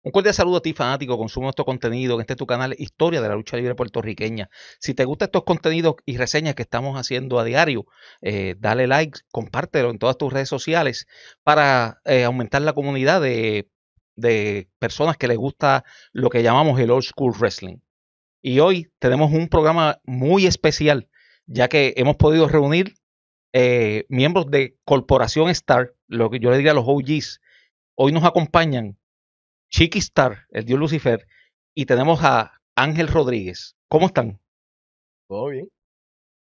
Un cordial saludo a ti, fanático, consumo nuestro contenido, en este es tu canal Historia de la Lucha Libre Puertorriqueña. Si te gustan estos contenidos y reseñas que estamos haciendo a diario, dale like, compártelo en todas tus redes sociales para aumentar la comunidad de personas que les gusta lo que llamamos el Old School Wrestling. Y hoy tenemos un programa muy especial, ya que hemos podido reunir miembros de Corporación Star, lo que yo le diría a los OGs. Hoy nos acompañan Chiqui Star, el dios Lucifer, y tenemos a Ángel Rodríguez. ¿Cómo están? Todo bien.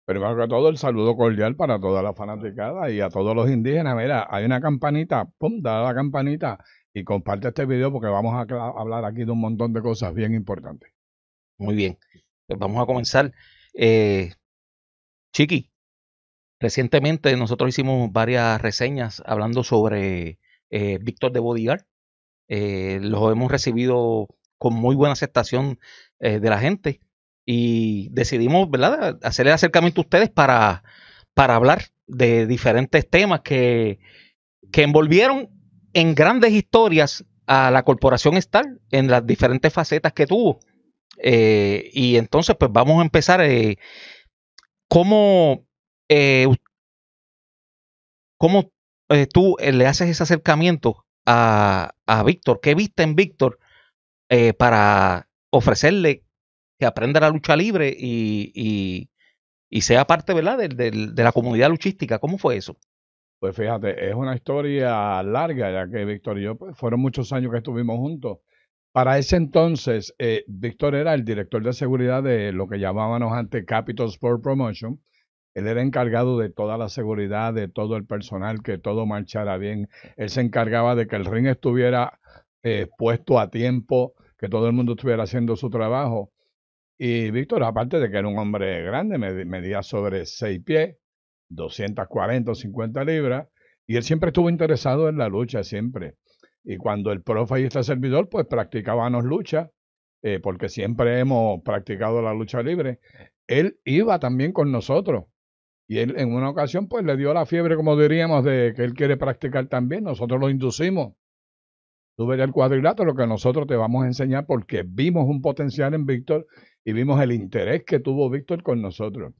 Primero que todo, el saludo cordial para toda la fanaticada y a todos los indígenas. Mira, hay una campanita, pum, da la campanita y comparte este video porque vamos a hablar aquí de un montón de cosas bien importantes. Muy bien, pues vamos a comenzar. Eh, Chiqui, recientemente nosotros hicimos varias reseñas hablando sobre Víctor de Bodyguard. Los hemos recibido con muy buena aceptación de la gente y decidimos, ¿verdad?, hacer el acercamiento a ustedes para hablar de diferentes temas que envolvieron en grandes historias a la corporación Star en las diferentes facetas que tuvo. Y entonces, pues vamos a empezar. ¿Cómo, eh, cómo tú le haces ese acercamiento a Víctor? ¿Qué viste en Víctor para ofrecerle que aprenda la lucha libre y sea parte, ¿verdad?, de la comunidad luchística? ¿Cómo fue eso? Pues fíjate, es una historia larga, ya que Víctor y yo, pues, fueron muchos años que estuvimos juntos. Para ese entonces, Víctor era el director de seguridad de lo que llamábamos antes Capital Sport Promotion. Él era encargado de toda la seguridad, de todo el personal, que todo marchara bien. Él se encargaba de que el ring estuviera puesto a tiempo, que todo el mundo estuviera haciendo su trabajo. Y Víctor, aparte de que era un hombre grande, medía sobre 6 pies, 240 o 50 libras, y él siempre estuvo interesado en la lucha, siempre. Y cuando el profe y este servidor, pues practicábamos lucha, porque siempre hemos practicado la lucha libre, él iba también con nosotros. Y él en una ocasión, pues le dio la fiebre, como diríamos, de que él quiere practicar también. Nosotros lo inducimos. Tú ves el cuadrilátero, lo que nosotros te vamos a enseñar porque vimos un potencial en Víctor y vimos el interés que tuvo Víctor con nosotros.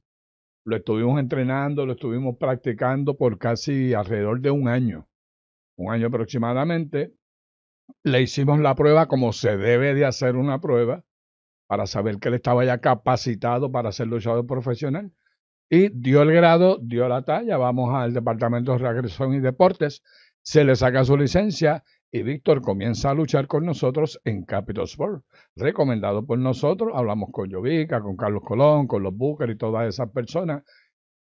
Lo estuvimos entrenando, lo estuvimos practicando por casi alrededor de un año aproximadamente. Le hicimos la prueba como se debe de hacer una prueba para saber que él estaba ya capacitado para ser luchador profesional. Y dio el grado, dio la talla, vamos al Departamento de Recreación y Deportes, se le saca su licencia y Víctor comienza a luchar con nosotros en Capital Sport. Recomendado por nosotros, hablamos con Jovica, con Carlos Colón, con los Booker y todas esas personas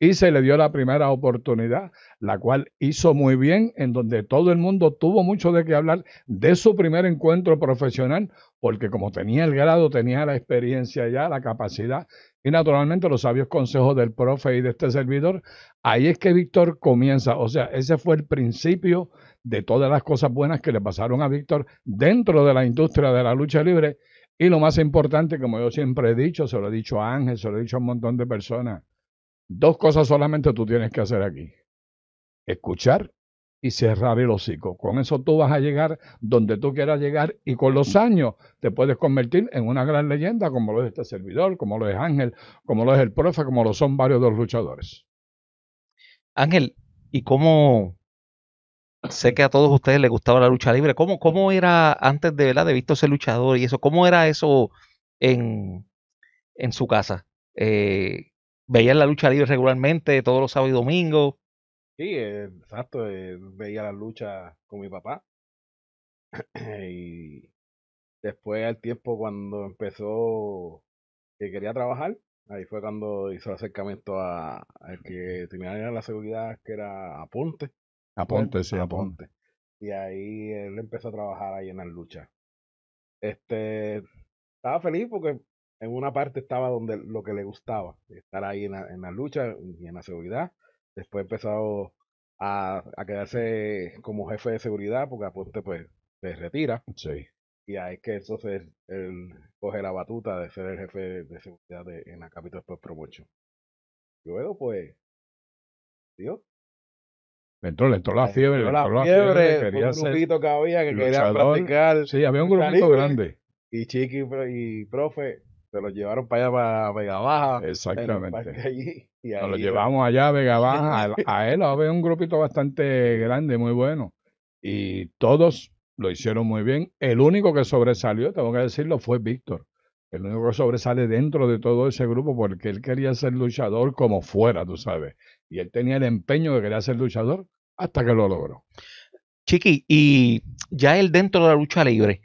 y se le dio la primera oportunidad, la cual hizo muy bien, en donde todo el mundo tuvo mucho de qué hablar de su primer encuentro profesional, porque como tenía el grado, tenía la experiencia ya, la capacidad y naturalmente los sabios consejos del profe y de este servidor, ahí es que Víctor comienza, o sea, ese fue el principio de todas las cosas buenas que le pasaron a Víctor dentro de la industria de la lucha libre y lo más importante, como yo siempre he dicho, se lo he dicho a Ángel, se lo he dicho a un montón de personas, dos cosas solamente tú tienes que hacer aquí. Escuchar y cerrar el hocico. Con eso tú vas a llegar donde tú quieras llegar y con los años te puedes convertir en una gran leyenda como lo es este servidor, como lo es Ángel, como lo es el profe, como lo son varios de los luchadores. Ángel, ¿y cómo sé que a todos ustedes les gustaba la lucha libre? ¿Cómo era antes de, ¿verdad?, de Víctor ser luchador y eso? ¿Cómo era eso en, en su casa? ¿Veían la lucha libre regularmente todos los sábados y domingos? Sí, exacto. Veía la lucha con mi papá. Y después al tiempo cuando empezó que quería trabajar, ahí fue cuando hizo el acercamiento al que tenía la seguridad, que era Aponte. Fue él, Aponte, sí, aponte. Aponte. Y ahí él empezó a trabajar ahí en las luchas. Estaba feliz porque en una parte estaba donde lo que le gustaba, estar ahí en la lucha y en la seguridad. Después empezó a quedarse como jefe de seguridad porque Aponte pues se retira Sí. y ahí es que entonces él coge la batuta de ser el jefe de seguridad en la Capital Sport Promotion. Luego pues, tío, Le entró la fiebre, fue un quería ser grupito que había que quería luchador. practicar. Sí, había un lucha grupito libre, grande. Y Chiqui y Profe se los llevaron para allá, para Vega Baja. En el Exactamente. parque allí. Y Nos ahí, lo llevamos allá a Vega Baja. A él había un grupito bastante grande, muy bueno. Y todos lo hicieron muy bien. El único que sobresalió, tengo que decirlo, fue Víctor. El único que sobresale dentro de todo ese grupo porque él quería ser luchador como fuera, tú sabes. Y él tenía el empeño de querer ser luchador hasta que lo logró. Chiqui, y ya él dentro de la lucha libre,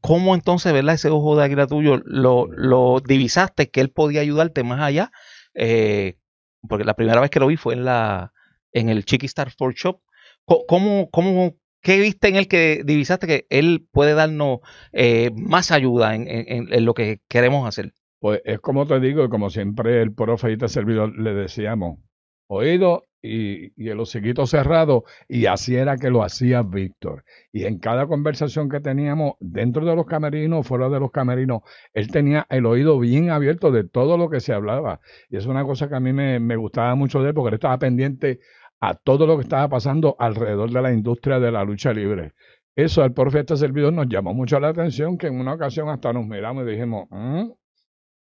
¿cómo entonces, verdad, ese ojo de águila tuyo lo divisaste que él podía ayudarte más allá? Porque la primera vez que lo vi fue en el Chiqui Star Sport Shop. ¿Qué viste en él que divisaste que él puede darnos más ayuda en lo que queremos hacer? Pues es como te digo, y como siempre el profe y este servidor le decíamos, oído y el hociquito cerrado, y así era que lo hacía Víctor. Y en cada conversación que teníamos, dentro de los camerinos, fuera de los camerinos, él tenía el oído bien abierto de todo lo que se hablaba. Y es una cosa que a mí me gustaba mucho de él, porque él estaba pendiente a todo lo que estaba pasando alrededor de la industria de la lucha libre. Eso al profe y este servidor nos llamó mucho la atención, que en una ocasión hasta nos miramos y dijimos,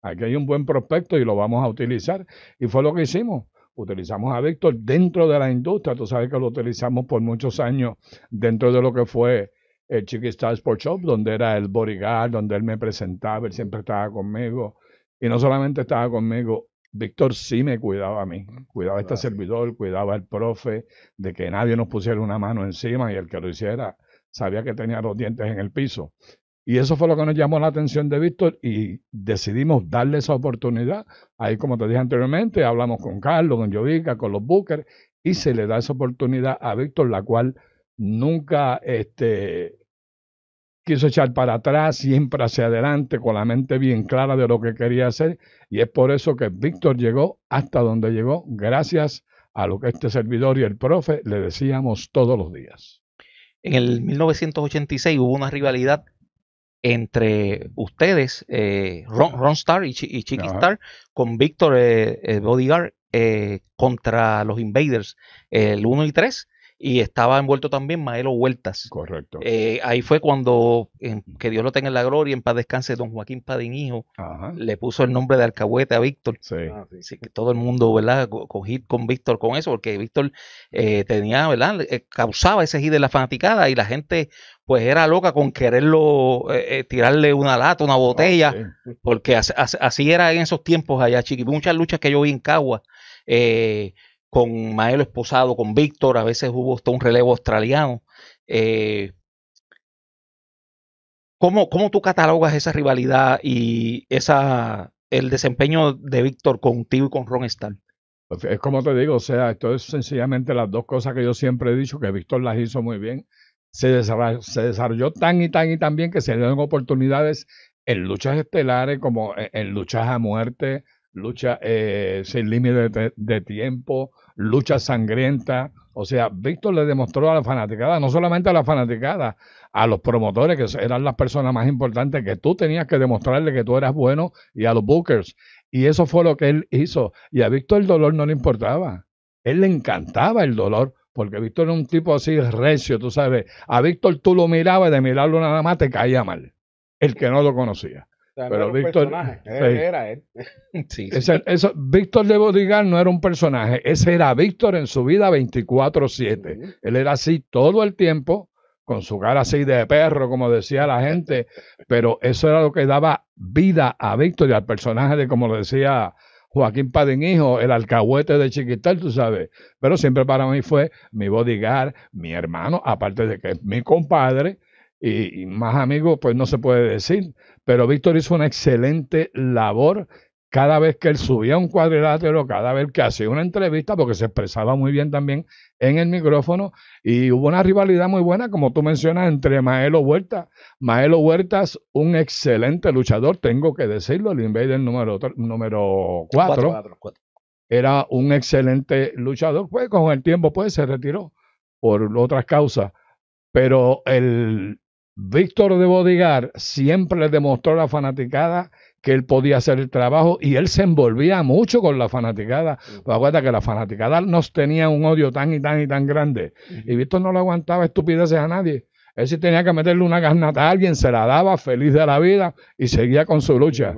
aquí hay un buen prospecto y lo vamos a utilizar. Y fue lo que hicimos. Utilizamos a Víctor dentro de la industria. Tú sabes que lo utilizamos por muchos años dentro de lo que fue el Chiqui Star Sport Shop, donde era el bodyguard, donde él me presentaba, él siempre estaba conmigo. Y no solamente estaba conmigo, Víctor sí me cuidaba a mí. Cuidaba a este servidor, cuidaba al profe, de que nadie nos pusiera una mano encima y el que lo hiciera sabía que tenía los dientes en el piso. Y eso fue lo que nos llamó la atención de Víctor y decidimos darle esa oportunidad. Ahí, como te dije anteriormente, hablamos con Carlos, con Jovica, con los Bookers, y se le da esa oportunidad a Víctor, la cual nunca quiso echar para atrás, siempre hacia adelante, con la mente bien clara de lo que quería hacer. Y es por eso que Víctor llegó hasta donde llegó, gracias a lo que este servidor y el profe le decíamos todos los días. En el 1986 hubo una rivalidad entre ustedes, Ron Star y Chiqui Star, con Víctor Bodyguard contra los Invaders, el 1 y 3, y estaba envuelto también Maelo Huertas. Correcto. Ahí fue cuando, que Dios lo tenga en la gloria, en paz descanse, don Joaquín Padín Hijo, le puso el nombre de alcahuete a Víctor. Sí. Así que todo el mundo, ¿verdad?, con Víctor con eso, porque Víctor tenía, ¿verdad?, causaba ese hit de la fanaticada y la gente pues era loca con quererlo tirarle una lata, una botella, porque así era en esos tiempos allá, Chiqui. Muchas luchas que yo vi en Cagua, con Maelo esposado, con Víctor, a veces hubo hasta un relevo australiano. ¿Cómo tú catalogas esa rivalidad y el desempeño de Víctor contigo y con Ron Star? Es como te digo, o sea, esto es sencillamente las dos cosas que yo siempre he dicho, que Víctor las hizo muy bien. Se desarrolló tan y tan bien que se le dieron oportunidades en luchas estelares, como en luchas a muerte, luchas sin límite de tiempo, luchas sangrientas. O sea, Víctor le demostró a la fanaticada, no solamente a la fanaticada, a los promotores, que eran las personas más importantes, que tú tenías que demostrarle que tú eras bueno, y a los bookers. Y eso fue lo que él hizo. Y a Víctor el dolor no le importaba. Él le encantaba el dolor, porque Víctor era un tipo así recio, tú sabes. A Víctor tú lo mirabas y de mirarlo nada más te caía mal. El que no lo conocía. O sea, pero no era Víctor, un personaje, era él. Sí. Víctor de Bodyguard no era un personaje, ese era Víctor en su vida 24/7. Él era así todo el tiempo, con su cara así de perro, como decía la gente, pero eso era lo que daba vida a Víctor y al personaje de, como lo decía Joaquín Padín Hijo, el alcahuete de Chiquistar, tú sabes. Pero siempre para mí fue mi bodyguard, mi hermano, aparte de que es mi compadre, y más amigo, pues no se puede decir. Pero Víctor hizo una excelente labor cada vez que él subía a un cuadrilátero, cada vez que hacía una entrevista, porque se expresaba muy bien también en el micrófono, y hubo una rivalidad muy buena, como tú mencionas, entre Maelo Huertas. Maelo Huertas, un excelente luchador, tengo que decirlo, el Invader número 4. Era un excelente luchador, pues con el tiempo pues se retiró por otras causas, pero el Víctor de Bodyguard siempre le demostró a la fanaticada que él podía hacer el trabajo y él se envolvía mucho con la fanaticada. Pues acuérdate que la fanaticada nos tenía un odio tan y tan y tan grande. Y Víctor no le aguantaba estupideces a nadie. Él sí tenía que meterle una garnata a alguien, se la daba feliz de la vida y seguía con su lucha.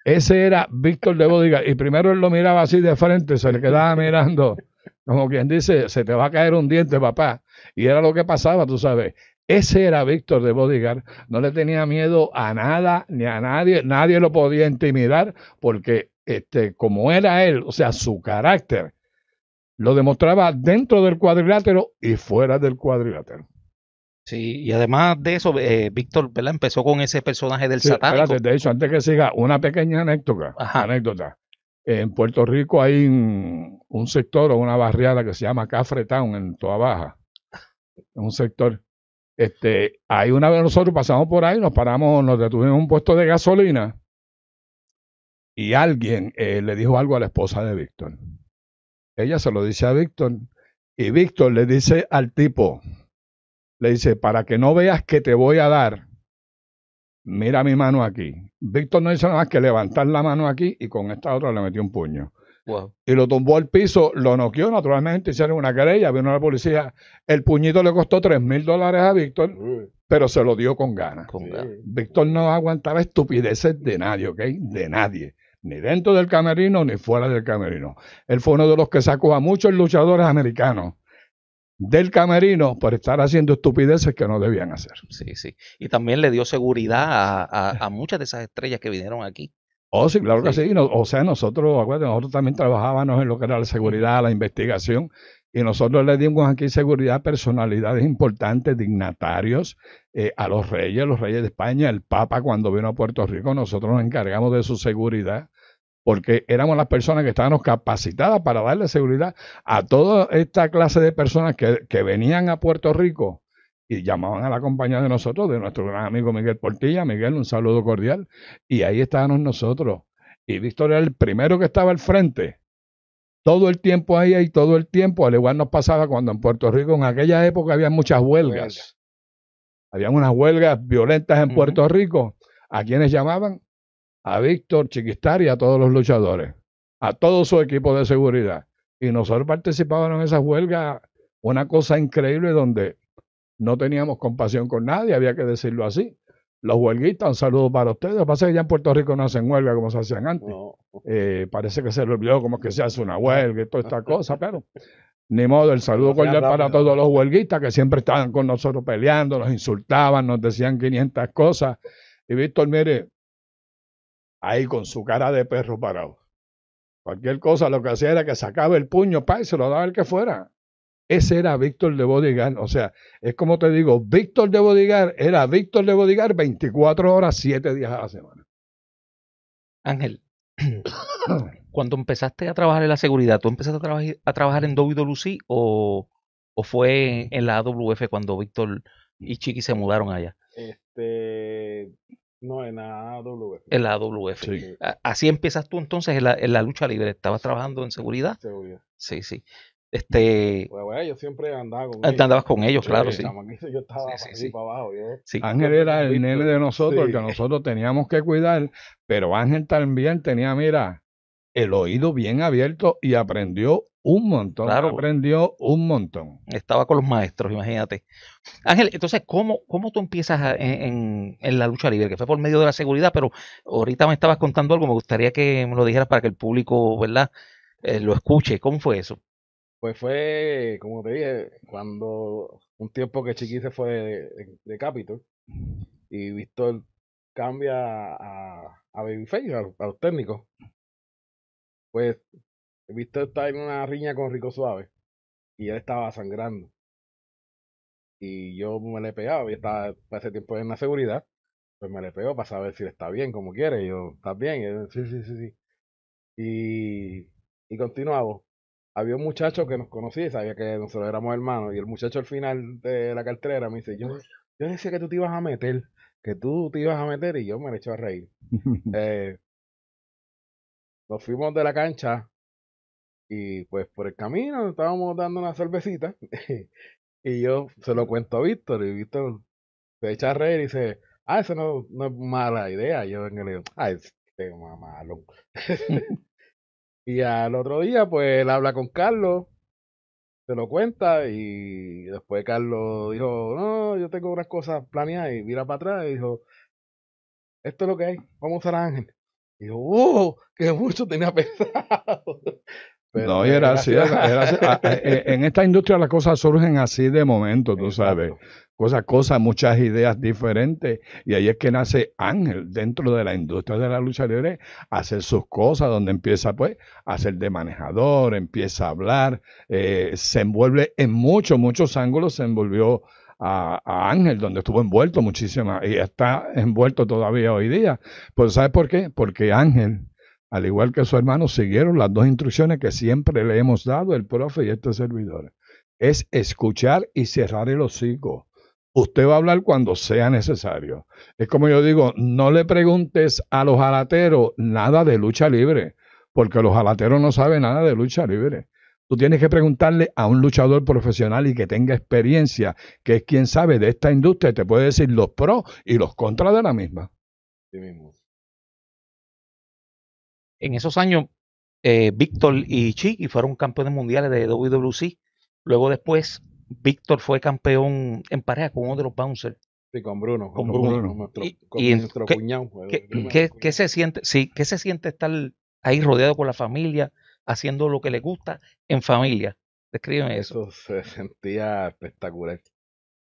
Ese era Víctor de Bodigar. Y primero él lo miraba así de frente, se le quedaba mirando, como quien dice, se te va a caer un diente, papá. Y era lo que pasaba, tú sabes. Ese era Víctor de Bodigar. No le tenía miedo a nada ni a nadie. Nadie lo podía intimidar porque como era él, o sea, su carácter, lo demostraba dentro del cuadrilátero y fuera del cuadrilátero. Sí, y además de eso, Víctor, ¿verdad? Empezó con ese personaje del Sí, satánico. espérate, de hecho, antes que siga, una pequeña anécdota. En Puerto Rico hay un sector o una barriada que se llama Cafre Town, en Toa Baja. Un sector. Ahí una vez nosotros pasamos por ahí, nos paramos, nos detuvimos en un puesto de gasolina y alguien le dijo algo a la esposa de Víctor. Ella se lo dice a Víctor y Víctor le dice al tipo, le dice, para que no veas que te voy a dar, mira mi mano aquí. Víctor no hizo nada más que levantar la mano aquí y con esta otra le metió un puño. Wow. Y lo tumbó al piso, lo noqueó, naturalmente hicieron una querella, vino la policía. El puñito le costó $3,000 a Víctor, pero se lo dio con ganas. Víctor no aguantaba estupideces de nadie, ¿ok? De nadie. Ni dentro del camerino ni fuera del camerino. Él fue uno de los que sacó a muchos luchadores americanos del camerino por estar haciendo estupideces que no debían hacer. Sí, sí. Y también le dio seguridad a muchas de esas estrellas que vinieron aquí. Oh, sí, claro que sí. No, o sea, nosotros también trabajábamos en lo que era la seguridad, la investigación, y nosotros le dimos aquí seguridad a personalidades importantes, dignatarios, a los reyes de España, el Papa cuando vino a Puerto Rico, nosotros nos encargamos de su seguridad, porque éramos las personas que estábamos capacitadas para darle seguridad a toda esta clase de personas que venían a Puerto Rico y llamaban a la compañía de nosotros, de nuestro gran amigo Miguel Portilla. Miguel, un saludo cordial. Y ahí estábamos nosotros. Y Víctor era el primero que estaba al frente. Todo el tiempo ahí y todo el tiempo, al igual nos pasaba cuando en Puerto Rico, en aquella época había muchas huelgas. Habían unas huelgas violentas en Puerto Rico. ¿A quiénes llamaban? A Víctor Chiquistar y a todos los luchadores. A todo su equipo de seguridad. Y nosotros participábamos en esas huelgas, una cosa increíble donde no teníamos compasión con nadie, había que decirlo así. Los huelguistas, un saludo para ustedes. Lo que pasa es que ya en Puerto Rico no hacen huelga como se hacían antes. No. Parece que se le olvidó cómo es que se hace una huelga y toda esta cosa, pero ni modo, el saludo cordial para todos los huelguistas que siempre estaban con nosotros peleando, nos insultaban, nos decían 500 cosas. Y Víctor, mire, ahí con su cara de perro parado. Cualquier cosa, lo que hacía era que sacaba el puño, y se lo daba el que fuera. Ese era Víctor de Bodigar. O sea, es como te digo, Víctor de Bodigar era Víctor de Bodigar 24 horas, 7 días a la semana. Ángel, cuando empezaste a trabajar en la seguridad, ¿tú empezaste a trabajar en WWC o fue en la AWF cuando Víctor y Chiqui se mudaron allá? No, en la AWF. En la AWF. Sí. Así empiezas tú entonces en la lucha libre. ¿Estabas trabajando en seguridad? Seguridad. Sí, sí. Bueno, yo siempre andaba con ellos. Andabas con ellos, claro, sí. Yo estaba para abajo. Sí. Ángel era el nene de nosotros, el que nosotros teníamos que cuidar, pero Ángel también tenía, mira, el oído bien abierto y aprendió un montón. Claro. Aprendió un montón. Estaba con los maestros, imagínate. Ángel, entonces, ¿cómo tú empiezas en la lucha libre? Que fue por medio de la seguridad, pero ahorita me estabas contando algo, me gustaría que me lo dijeras para que el público, ¿verdad?, lo escuche. ¿Cómo fue eso? Pues fue, como te dije, cuando un tiempo que Chiqui se fue de Capitol y Víctor cambia a Babyface, a los técnicos. Pues Víctor está en una riña con Rico Suave y él estaba sangrando. Y yo me le pegaba, y estaba para ese tiempo en la seguridad, pues me le pego para saber si él está bien, como quiere. Y yo, ¿estás bien? Y él, sí. Y continuamos. Había un muchacho que nos conocía y sabía que nosotros éramos hermanos. Y el muchacho al final de la cartera me dice, yo decía que tú te ibas a meter, y yo me le eché a reír. Nos fuimos de la cancha y pues por el camino estábamos dando una cervecita y yo se lo cuento a Víctor y Víctor se echa a reír y dice, eso no es mala idea. Yo vengo y le digo, mamalón. Y al otro día, pues él habla con Carlos, se lo cuenta y después Carlos dijo, no, yo tengo unas cosas planeadas y mira para atrás y dijo, esto es lo que hay, vamos a usar a Ángel. Y dijo, que mucho tenía pensado. Pero No, y era así, era así. En esta industria las cosas surgen así de momento, tú sabes. Cosas, muchas ideas diferentes. Y ahí es que nace Ángel dentro de la industria de la lucha libre, a hacer sus cosas, donde empieza pues a ser de manejador, empieza a hablar, se envuelve en muchos ángulos, se envolvió a Ángel, donde estuvo envuelto muchísimas, y está envuelto todavía hoy día. Pues ¿sabes por qué? Porque Ángel, al igual que su hermano, siguieron las dos instrucciones que siempre le hemos dado el profe y este servidor. Es escuchar y cerrar el hocico. Usted va a hablar cuando sea necesario. Es como yo digo, no le preguntes a los jalateros nada de lucha libre, porque los jalateros no saben nada de lucha libre. Tú tienes que preguntarle a un luchador profesional y que tenga experiencia, que es quien sabe de esta industria y te puede decir los pros y los contras de la misma. Sí mismo. En esos años, Víctor y Chiqui fueron campeones mundiales de WWC. Luego después, Víctor fue campeón en pareja con uno de los bouncers. Sí, con Bruno. Con Bruno. Con nuestro cuñado. ¿Qué se siente? Sí, ¿qué se siente estar ahí rodeado por la familia, haciendo lo que le gusta en familia? Descríbeme eso. Eso se sentía espectacular.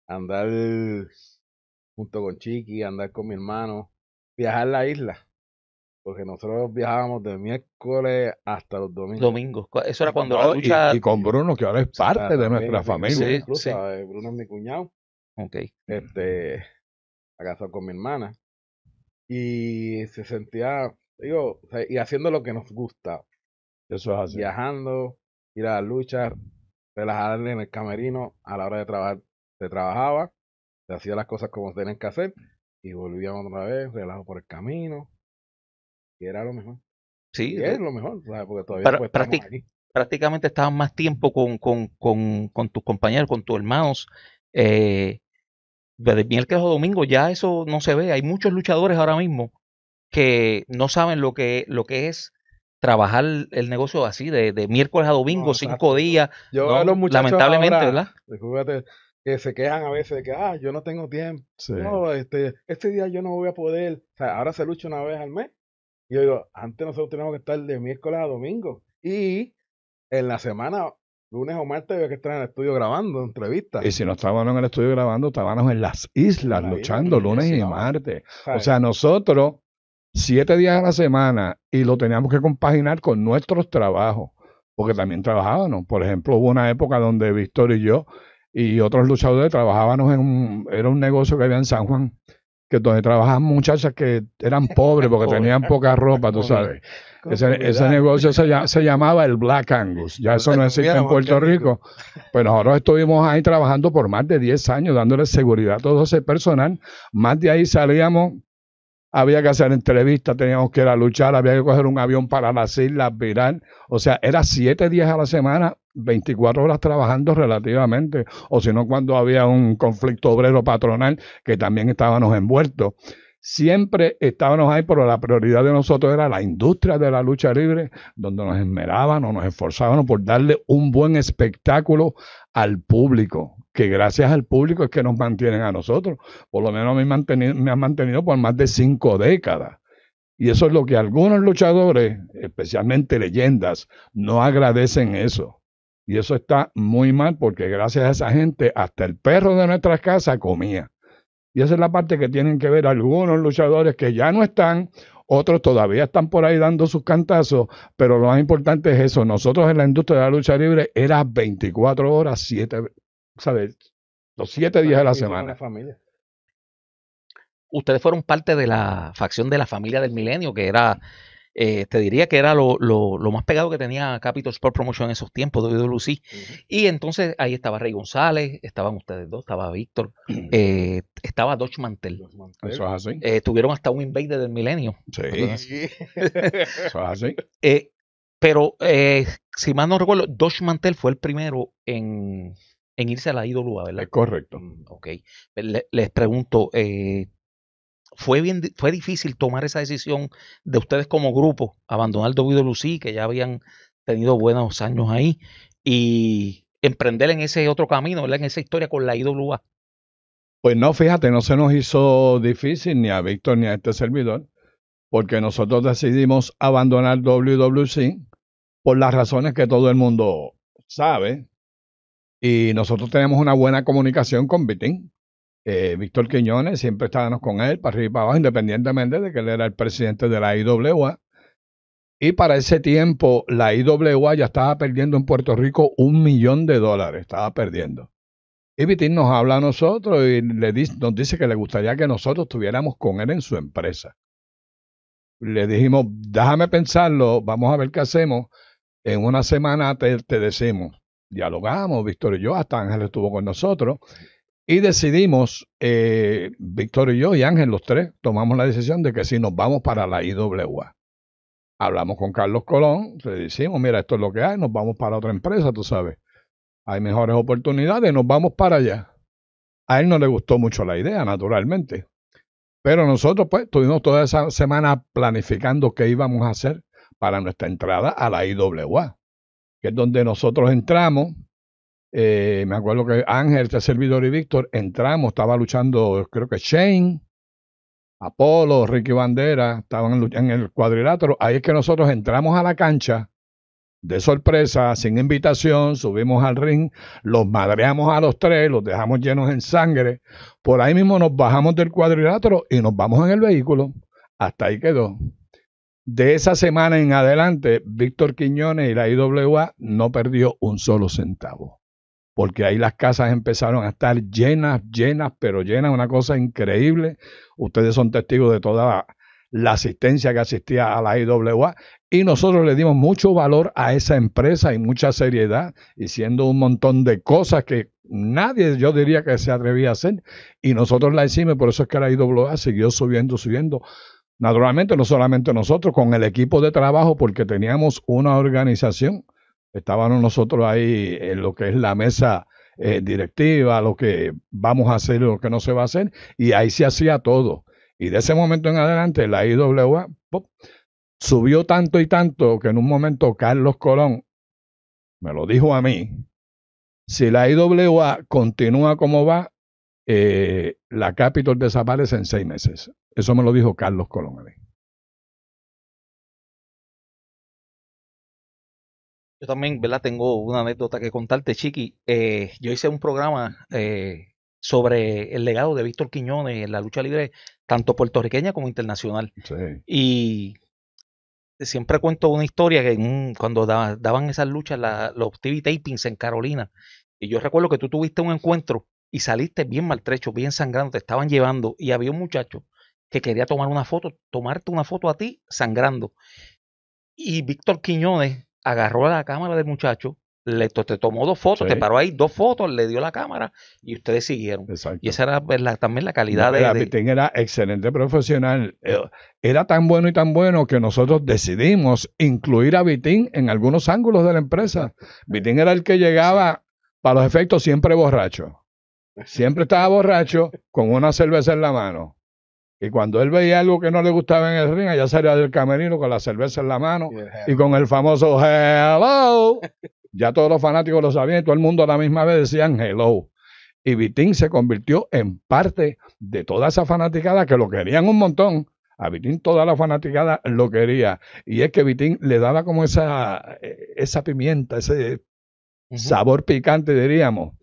Andar junto con Chiqui, andar con mi hermano, viajar la isla. Porque nosotros viajábamos de miércoles hasta los domingos. Eso era cuando la No, lucha... y con Bruno, que ahora es parte de nuestra familia. Sí, incluso, sí. Bruno es mi cuñado. Ok. A casado con mi hermana. Y se sentía, digo, o sea, y haciendo lo que nos gusta. Eso es así. Viajando, ir a las luchas, relajarle en el camerino. A la hora de trabajar, se trabajaba, se hacía las cosas como se tenían que hacer. Y volvíamos otra vez, relajo por el camino. Y era lo mejor. Sí, Y es lo mejor, ¿sabes? Porque todavía pues, estamos aquí. Prácticamente estaban más tiempo con tus compañeros, con tus hermanos. Desde miércoles o domingo ya eso no se ve. Hay muchos luchadores ahora mismo que no saben lo que es trabajar el negocio así, de miércoles a domingo, No, 5 días. Yo no, veo a los muchachos lamentablemente, ahora, ¿verdad? Fíjate, que se quejan a veces de que, yo no tengo tiempo. Sí. No, este día yo no voy a poder. O sea, ahora se lucha una vez al mes. Y yo digo, antes nosotros teníamos que estar de miércoles a domingo. Y en la semana, lunes o martes, había que estar en el estudio grabando entrevistas. Y si no estábamos en el estudio grabando, estábamos en las islas luchando lunes y martes. O sea, nosotros 7 días a la semana y lo teníamos que compaginar con nuestros trabajos, porque también trabajábamos. Por ejemplo, hubo una época donde Víctor y yo y otros luchadores trabajábamos era un negocio que había en San Juan, que donde trabajaban muchachas que eran pobres porque tenían poca ropa, tú sabes. Ese negocio se llamaba el Black Angus. Ya eso no existe en Puerto Rico. Pues nosotros estuvimos ahí trabajando por más de 10 años, dándole seguridad a todo ese personal. Más de ahí salíamos, había que hacer entrevistas, teníamos que ir a luchar, había que coger un avión para las islas, virar. O sea, era 7 días a la semana, 24 horas trabajando relativamente. O si no, cuando había un conflicto obrero patronal, que también estábamos envueltos. Siempre estábamos ahí, pero la prioridad de nosotros era la industria de la lucha libre, donde nos esmerábamos, nos esforzábamos por darle un buen espectáculo al público, que gracias al público es que nos mantienen a nosotros. Por lo menos me han mantenido por más de 5 décadas. Y eso es lo que algunos luchadores, especialmente leyendas, no agradecen eso. Y eso está muy mal porque gracias a esa gente hasta el perro de nuestras casas comía. Y esa es la parte que tienen que ver algunos luchadores que ya no están, otros todavía están por ahí dando sus cantazos, pero lo más importante es eso. Nosotros en la industria de la lucha libre era 24 horas, 7, ¿sabes? Los 7 días de la semana. Ustedes fueron parte de la facción de la familia del Milenio, que era, te diría que era lo más pegado que tenía Capitol Sport Promotion en esos tiempos de WWC. Y entonces ahí estaba Rey González, estaban ustedes dos, estaba Víctor, estaba Dodge Mantel. Eso es así. Tuvieron hasta un Invader del Milenio. Sí. Eso es así. Pero si mal no recuerdo, Dodge Mantel fue el primero en irse a la IWA, ¿verdad? Es correcto. Ok. Les pregunto, fue difícil tomar esa decisión de ustedes como grupo, abandonar WWC, que ya habían tenido buenos años ahí, y emprender en ese otro camino, ¿verdad? En esa historia con la IWA. Pues no, fíjate, no se nos hizo difícil ni a Víctor ni a este servidor, porque nosotros decidimos abandonar WWC por las razones que todo el mundo sabe, y nosotros tenemos una buena comunicación con Vitín. Víctor Quiñones, siempre estábamos con él, para arriba y para abajo, independientemente de que él era el presidente de la IWA. Y para ese tiempo, la IWA ya estaba perdiendo en Puerto Rico $1 millón, estaba perdiendo. Y Vitín nos habla a nosotros y nos dice que le gustaría que nosotros estuviéramos con él en su empresa. Le dijimos, déjame pensarlo, vamos a ver qué hacemos. En una semana te decimos. Dialogamos, Víctor y yo, hasta Ángel estuvo con nosotros. Y decidimos, Víctor y yo y Ángel, los tres, tomamos la decisión de que sí, nos vamos para la IWA. Hablamos con Carlos Colón, le decimos, mira, esto es lo que hay, nos vamos para otra empresa, tú sabes. Hay mejores oportunidades, nos vamos para allá. A él no le gustó mucho la idea, naturalmente. Pero nosotros, pues, tuvimos toda esa semana planificando qué íbamos a hacer para nuestra entrada a la IWA, que es donde nosotros entramos. Me acuerdo que Ángel, este servidor y Víctor entramos, estaba luchando, creo que Shane, Apolo, Ricky Bandera, estaban en el cuadrilátero. Ahí es que nosotros entramos a la cancha de sorpresa, sin invitación, subimos al ring, los madreamos a los tres, los dejamos llenos en sangre. Por ahí mismo nos bajamos del cuadrilátero y nos vamos en el vehículo. Hasta ahí quedó. De esa semana en adelante, Víctor Quiñones y la IWA no perdió un solo centavo, porque ahí las casas empezaron a estar llenas, pero llenas, una cosa increíble. Ustedes son testigos de toda la asistencia que asistía a la IWA, y nosotros le dimos mucho valor a esa empresa y mucha seriedad, haciendo un montón de cosas que nadie, yo diría, que se atrevía a hacer, y nosotros la hicimos. Por eso es que la IWA siguió subiendo. Naturalmente, no solamente nosotros, con el equipo de trabajo, porque teníamos una organización. Estábamos nosotros ahí en lo que es la mesa directiva, lo que vamos a hacer y lo que no se va a hacer, y ahí se hacía todo. Y de ese momento en adelante, la IWA subió tanto y tanto que en un momento Carlos Colón me lo dijo a mí: si la IWA continúa como va, la Capitol desaparece en 6 meses. Eso me lo dijo Carlos Colón a mí. Yo también, ¿verdad? Tengo una anécdota que contarte, Chiqui. Yo hice un programa sobre el legado de Víctor Quiñones en la lucha libre, tanto puertorriqueña como internacional. Sí. Y siempre cuento una historia que cuando daban esas luchas, los TV tapings en Carolina, y yo recuerdo que tú tuviste un encuentro y saliste bien maltrecho, bien sangrando, te estaban llevando, y había un muchacho que quería tomarte una foto a ti sangrando. Y Víctor Quiñones agarró la cámara del muchacho, te tomó 2 fotos, Sí. te paró ahí 2 fotos, le dio la cámara y ustedes siguieron. Exacto. Y esa era también la calidad Vitín era excelente profesional. Era tan bueno y tan bueno que nosotros decidimos incluir a Vitín en algunos ángulos de la empresa. Vitín era el que llegaba, para los efectos, siempre borracho. Siempre estaba borracho con una cerveza en la mano. Y cuando él veía algo que no le gustaba en el ring, allá salía del camerino con la cerveza en la mano y con el famoso hello. Ya todos los fanáticos lo sabían y todo el mundo a la misma vez decían hello. Y Vitín se convirtió en parte de toda esa fanaticada que lo querían un montón. A Vitín toda la fanaticada lo quería. Y es que Vitín le daba como esa pimienta, ese sabor picante, diríamos.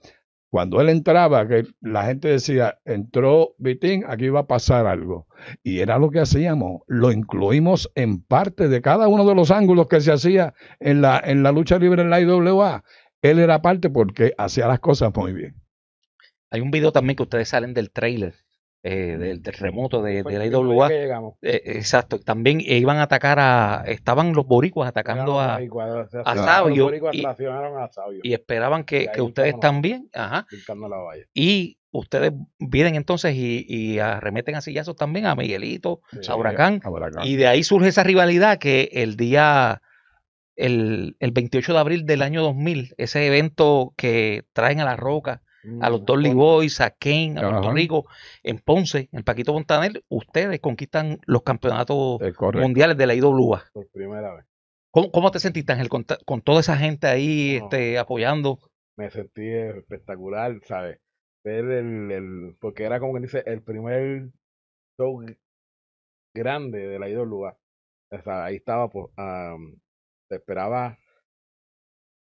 Cuando él entraba, que la gente decía, entró Vitín, aquí va a pasar algo. Y era lo que hacíamos. Lo incluimos en parte de cada uno de los ángulos que se hacía en la lucha libre en la IWA. Él era parte porque hacía las cosas muy bien. Hay un video también que ustedes salen del trailer, del remoto de la IWA. Exacto. También iban a atacar estaban los boricuas atacando a Sabio y esperaban que ustedes también. Ajá. Y ustedes vienen entonces y arremeten a sillazos también a Miguelito, a Huracán. Y de ahí surge esa rivalidad que el 28 de abril del año 2000, ese evento que traen a La Roca a los Dudley Boys, a Kane, a Puerto Ajá. Rico, en Ponce, en Paquito Montaner, ustedes conquistan los campeonatos Es correcto. mundiales de la IWA. Por primera vez. ¿Cómo te sentiste, Ángel, con toda esa gente ahí No. apoyando? Me sentí espectacular, ¿sabes? Ver porque era como que dice, el primer show grande de la IWA. O sea, ahí estaba, pues, se esperaba,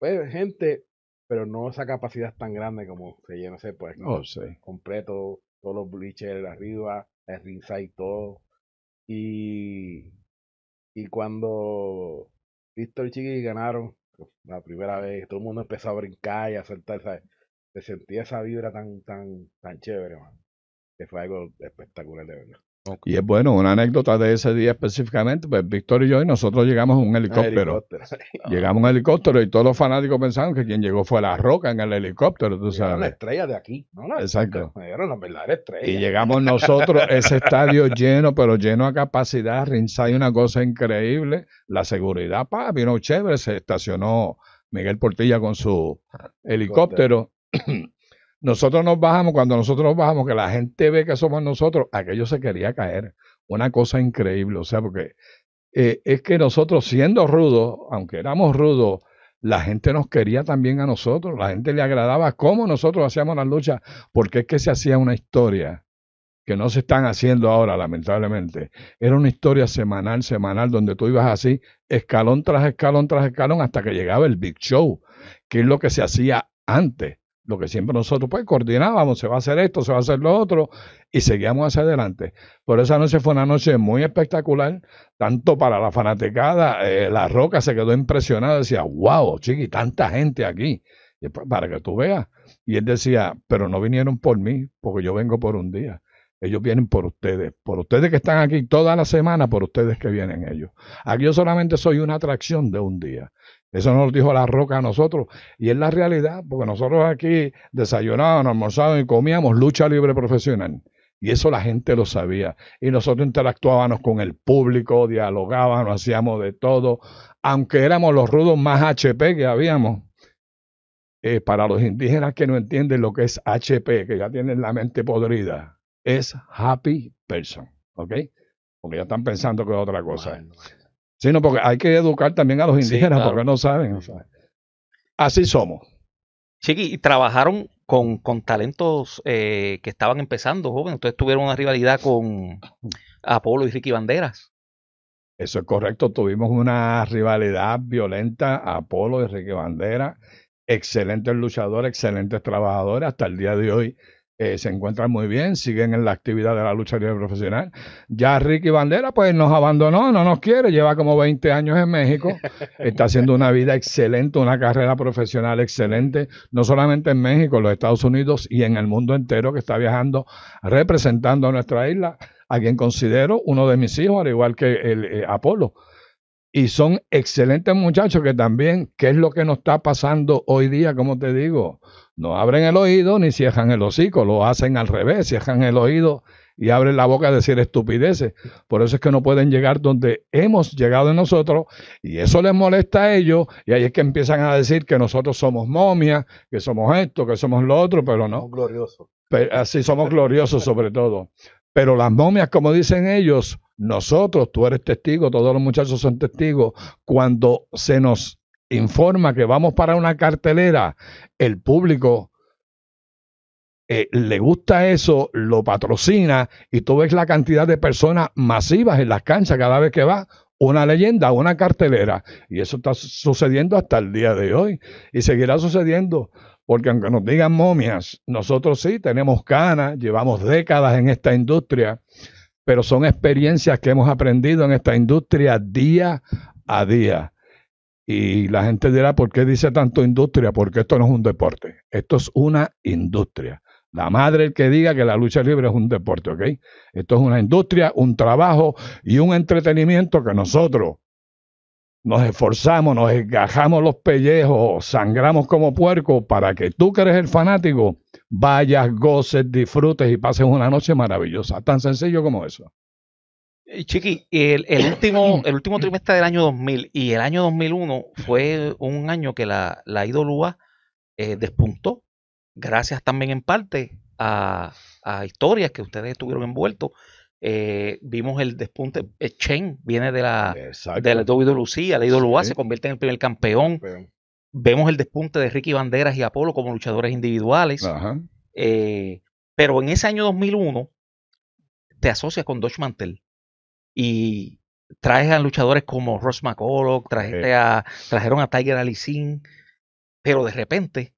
pues, gente, pero no esa capacidad tan grande como se llena, no sé, pues, Oh, sí. completo, todos los bleachers arriba, el ringside, todo. Y cuando Víctor y Chiqui ganaron, pues, la primera vez, todo el mundo empezó a brincar y a saltar, ¿sabes? Se sentía esa vibra tan chévere, man, que fue algo espectacular, de verdad. Y es bueno, una anécdota de ese día específicamente, pues Víctor y yo, y nosotros llegamos en un helicóptero. Llegamos en un helicóptero y todos los fanáticos pensaban que quien llegó fue La Roca en el helicóptero, tú Llegaron las sabes. estrellas de aquí, ¿no? Exacto. Llegaron las verdaderas estrellas. Y llegamos nosotros, ese estadio lleno, pero lleno a capacidad, ringside, una cosa increíble. La seguridad, vino chévere, se estacionó Miguel Portilla con su helicóptero. Nosotros nos bajamos, cuando nosotros nos bajamos, que la gente ve que somos nosotros, aquello se quería caer. Una cosa increíble, o sea, porque es que nosotros siendo rudos, aunque éramos rudos, la gente nos quería también a nosotros, la gente le agradaba cómo nosotros hacíamos las luchas, porque es que se hacía una historia que no se están haciendo ahora, lamentablemente. Era una historia semanal, donde tú ibas así, escalón tras escalón tras escalón, hasta que llegaba el Big Show, que es lo que se hacía antes. Lo que siempre nosotros pues coordinábamos, se va a hacer esto, se va a hacer lo otro, y seguíamos hacia adelante. Por esa noche fue una noche muy espectacular, tanto para la fanaticada, La Roca se quedó impresionada, decía, wow, Chiqui, tanta gente aquí, y pues, para que tú veas. Y él decía, pero no vinieron por mí, porque yo vengo por un día. Ellos vienen por ustedes que están aquí toda la semana, por ustedes que vienen ellos. Aquí yo solamente soy una atracción de un día. Eso nos lo dijo La Roca a nosotros, y es la realidad, porque nosotros aquí desayunábamos, almorzábamos y comíamos lucha libre profesional, y eso la gente lo sabía, y nosotros interactuábamos con el público, dialogábamos, hacíamos de todo, aunque éramos los rudos más HP que habíamos. Para los indígenas que no entienden lo que es HP, que ya tienen la mente podrida, es happy person, ¿ok? Porque ya están pensando que es otra cosa. Sí, no, porque hay que educar también a los indígenas, porque no saben. O sea, así somos. Chiqui, y trabajaron con talentos que estaban empezando, jóvenes. Ustedes tuvieron una rivalidad con Apolo y Ricky Banderas. Eso es correcto. Tuvimos una rivalidad violenta, Apolo y Ricky Banderas. Excelentes luchadores, excelentes trabajadores. Hasta el día de hoy se encuentran muy bien, siguen en la actividad de la lucha libre profesional. Ya Ricky Bandera pues nos abandonó, no nos quiere, lleva como 20 años en México, está haciendo una vida excelente, una carrera profesional excelente, no solamente en México, en los Estados Unidos y en el mundo entero, que está viajando representando a nuestra isla, a quien considero uno de mis hijos, al igual que el Apolo. Y son excelentes muchachos que también, ¿qué es lo que nos está pasando hoy día? Como te digo, no abren el oído ni cierran el hocico, lo hacen al revés, cierran el oído y abren la boca a decir estupideces. Por eso es que no pueden llegar donde hemos llegado nosotros, y eso les molesta a ellos, y ahí es que empiezan a decir que nosotros somos momias, que somos esto, que somos lo otro, pero no. Somos gloriosos. Así somos gloriosos sobre todo. Pero las momias, como dicen ellos, nosotros, tú eres testigo, todos los muchachos son testigos, cuando se nos informa que vamos para una cartelera, el público le gusta eso, lo patrocina, y tú ves la cantidad de personas masivas en las canchas cada vez que va una leyenda, una cartelera, y eso está sucediendo hasta el día de hoy, y seguirá sucediendo. Porque aunque nos digan momias, nosotros sí tenemos canas, llevamos décadas en esta industria, pero son experiencias que hemos aprendido en esta industria día a día. Y la gente dirá, ¿por qué dice tanto industria? Porque esto no es un deporte, esto es una industria. La madre el que diga que la lucha libre es un deporte, ¿ok? Esto es una industria, un trabajo y un entretenimiento que nosotros nos esforzamos, nos esgajamos los pellejos, sangramos como puerco para que tú que eres el fanático vayas, goces, disfrutes y pases una noche maravillosa. Tan sencillo como eso. Chiqui, el último trimestre del año 2000 y el año 2001 fue un año que la IWA despuntó. gracias también en parte a historias que ustedes estuvieron envueltos. Vimos el despunte. Chen viene de la WWC, la IWA, se convierte en el primer campeón. Vemos el despunte de Ricky Banderas y Apolo como luchadores individuales. Pero en ese año 2001 te asocias con Dutch Mantel y traes a luchadores como Ross McCulloch, trajeron a Tiger Ali Singh, pero de repente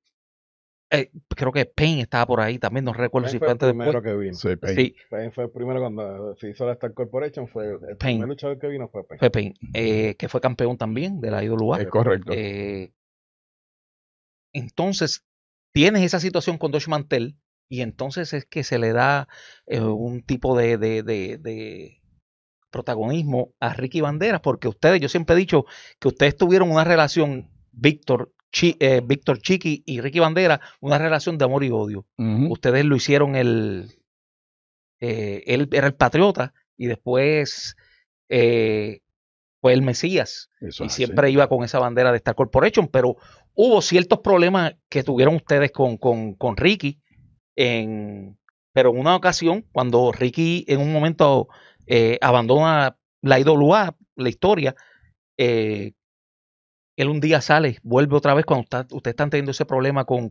creo que Pain estaba por ahí también, no recuerdo Pain si fue fue el antes primero después. que vino. Sí, Pain. Sí. Pain fue el primero cuando se hizo la Star Corporation, fue el Pain. primer luchador que vino fue Pain. Fue Pain, que fue campeón también de la IWA. Es correcto. Entonces, tienes esa situación con Dutch Mantel y entonces es que se le da un tipo de protagonismo a Ricky Banderas, porque ustedes, yo siempre he dicho que ustedes tuvieron una relación, Víctor Chiqui y Ricky Banderas, una relación de amor y odio. Ustedes lo hicieron, él era el patriota y después fue el Mesías. Eso y siempre iba con esa bandera de Star Corporation, pero hubo ciertos problemas que tuvieron ustedes con Ricky, pero en una ocasión, cuando Ricky en un momento abandona la IWA, la historia, él un día sale, vuelve otra vez cuando ustedes están teniendo ese problema con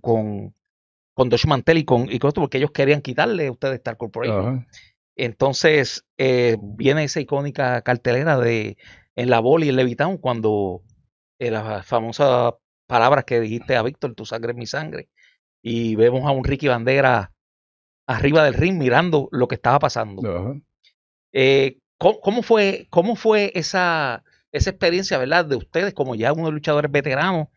Dutch Mantel y con esto, porque ellos querían quitarle a ustedes Star Corporation. Entonces viene esa icónica cartelera en la Boli y en Levitown, cuando las famosas palabras que dijiste a Víctor, tu sangre es mi sangre, y vemos a un Ricky Bandera arriba del ring mirando lo que estaba pasando. ¿Cómo fue esa experiencia, verdad, de ustedes como ya unos luchadores veteranos,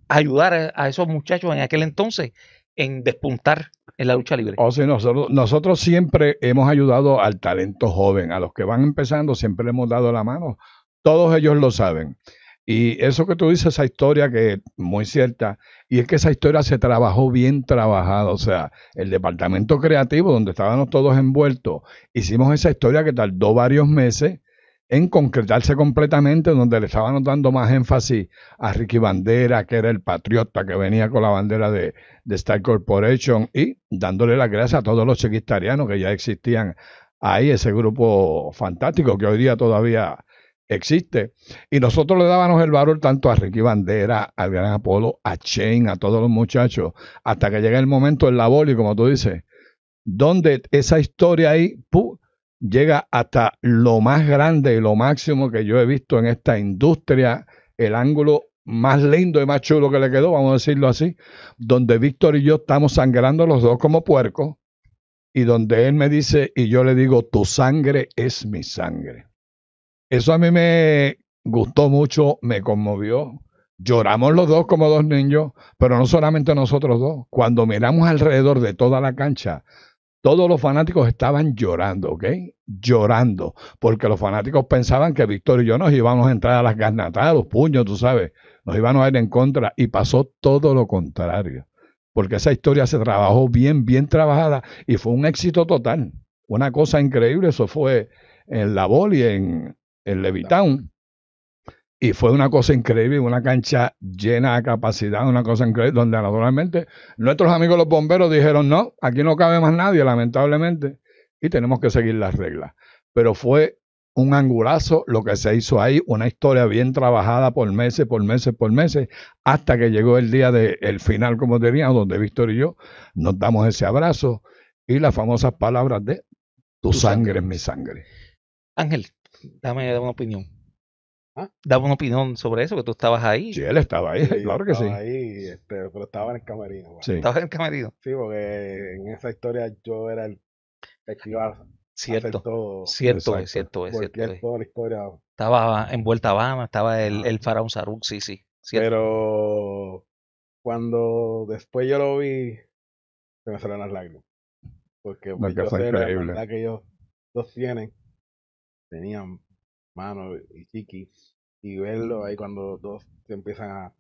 ayudar a esos muchachos en aquel entonces en despuntar en la lucha libre? Sí, nosotros siempre hemos ayudado al talento joven, a los que van empezando siempre le hemos dado la mano, todos ellos lo saben. Y eso que tú dices, esa historia que es muy cierta, y es que esa historia se trabajó bien trabajada, o sea, el departamento creativo donde estábamos todos envueltos, hicimos esa historia que tardó varios meses en concretarse completamente, donde le estábamos dando más énfasis a Ricky Bandera, que era el patriota que venía con la bandera de Star Corporation, y dándole las gracias a todos los chiquistarianos que ya existían ahí, ese grupo fantástico que hoy día todavía existe. Y nosotros le dábamos el valor tanto a Ricky Bandera, al Gran Apolo, a Shane, a todos los muchachos, hasta que llega el momento en la Boli, como tú dices, donde esa historia ahí llega hasta lo más grande y lo máximo que yo he visto en esta industria, el ángulo más lindo y más chulo que le quedó, vamos a decirlo así, donde Víctor y yo estamos sangrando los dos como puercos, y donde él me dice y yo le digo, tu sangre es mi sangre. Eso a mí me gustó mucho, me conmovió. Lloramos los dos como dos niños, pero no solamente nosotros dos. Cuando miramos alrededor de toda la cancha, todos los fanáticos estaban llorando, ¿ok? Llorando, porque los fanáticos pensaban que Víctor y yo nos íbamos a entrar a las garnatadas, a los puños, tú sabes, nos íbamos a ir en contra, y pasó todo lo contrario, porque esa historia se trabajó bien, bien trabajada, y fue un éxito total, una cosa increíble. Eso fue en la Boli, en Levitown, y fue una cosa increíble, una cancha llena de capacidad, una cosa increíble, donde naturalmente nuestros amigos los bomberos dijeron, no, aquí no cabe más nadie, lamentablemente, y tenemos que seguir las reglas. Pero fue un angulazo lo que se hizo ahí, una historia bien trabajada por meses, hasta que llegó el día del final, como teníamos, donde Víctor y yo nos damos ese abrazo y las famosas palabras de tu sangre es mi sangre. Ángel, dame una opinión. Dame una opinión sobre eso, que tú estabas ahí. Sí, él estaba ahí, sí, claro que sí. Estaba ahí, pero estaba en el camerino. Bueno. Sí. ¿Estabas en el camerino? Sí, porque en esa historia yo era el que iba a hacer todo. Cierto es. Toda la historia. Estaba envuelta Habana, estaba el faraón Saruk, sí. Cierto. Pero cuando después yo lo vi, se me salieron las lágrimas. Porque yo sé la verdad que ellos dos tenían Mano y Chiqui, y verlo ahí cuando dos se empiezan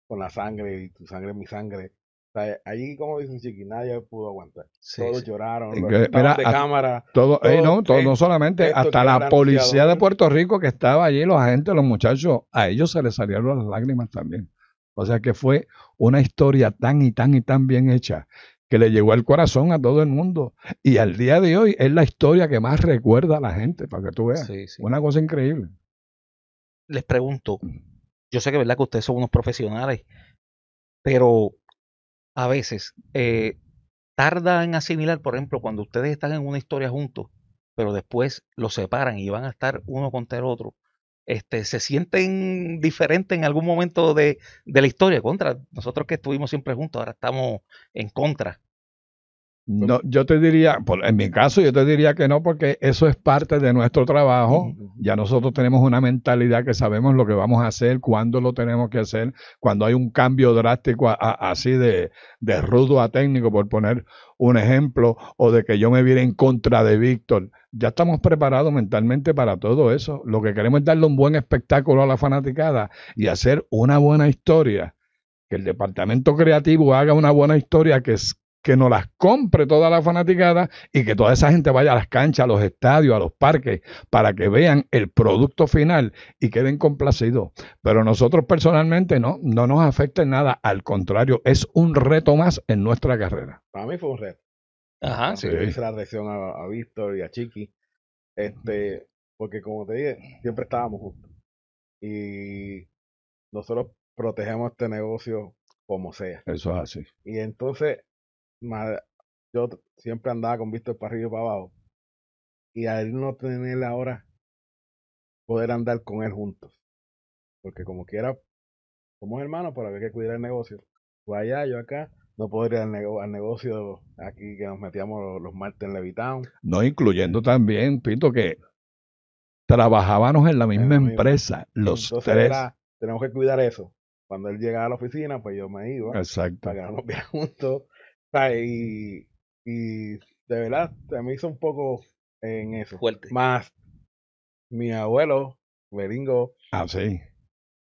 con la sangre, y tu sangre es mi sangre. O sea, ahí, como dicen Chiqui, nadie pudo aguantar. Todos lloraron, mira, de cámara. No solamente, hasta la policía de Puerto Rico que estaba allí, los agentes, los muchachos, a ellos se les salieron las lágrimas también. O sea que fue una historia tan y tan y tan bien hecha que le llegó al corazón a todo el mundo. Y al día de hoy es la historia que más recuerda a la gente, para que tú veas. Sí, sí. Una cosa increíble. Les pregunto, yo sé que verdad que ustedes son unos profesionales, pero a veces tarda en asimilar, por ejemplo, cuando ustedes están en una historia juntos, pero después los separan y van a estar uno contra el otro. ¿Se sienten diferentes en algún momento de la historia? Contra nosotros que estuvimos siempre juntos, ahora estamos en contra. No, yo te diría, en mi caso, yo te diría que no, porque eso es parte de nuestro trabajo. Ya nosotros tenemos una mentalidad que sabemos lo que vamos a hacer, cuándo lo tenemos que hacer, cuando hay un cambio drástico así de rudo a técnico, por poner un ejemplo, o de que yo me viera en contra de Víctor. Ya estamos preparados mentalmente para todo eso. Lo que queremos es darle un buen espectáculo a la fanaticada y hacer una buena historia. Que el departamento creativo haga una buena historia que nos las compre toda la fanaticada y que toda esa gente vaya a las canchas, a los estadios, a los parques, para que vean el producto final y queden complacidos. Pero nosotros personalmente no nos afecta en nada. Al contrario, es un reto más en nuestra carrera. Para mí fue un reto. Ajá, sí. Yo hice la reacción a Víctor y a Chiqui, porque como te dije, siempre estábamos juntos. Y nosotros protegemos este negocio como sea. Eso es así. Y entonces, yo siempre andaba con Víctor para arriba y para abajo. Y al no tener ahora poder andar con él juntos. Porque como quiera, somos hermanos, pero había que cuidar el negocio. Tú allá, yo acá. No puedo ir al negocio aquí que nos metíamos los martes en Levitown. No, incluyendo también, Pito, que trabajábamos en la misma empresa, los entonces tres. Tenemos que cuidar eso. Cuando él llegaba a la oficina, pues yo me iba. Exacto. Para que no nos viera juntos. Y de verdad, se me hizo un poco en eso. fuerte. Más mi abuelo, Beringo, sí.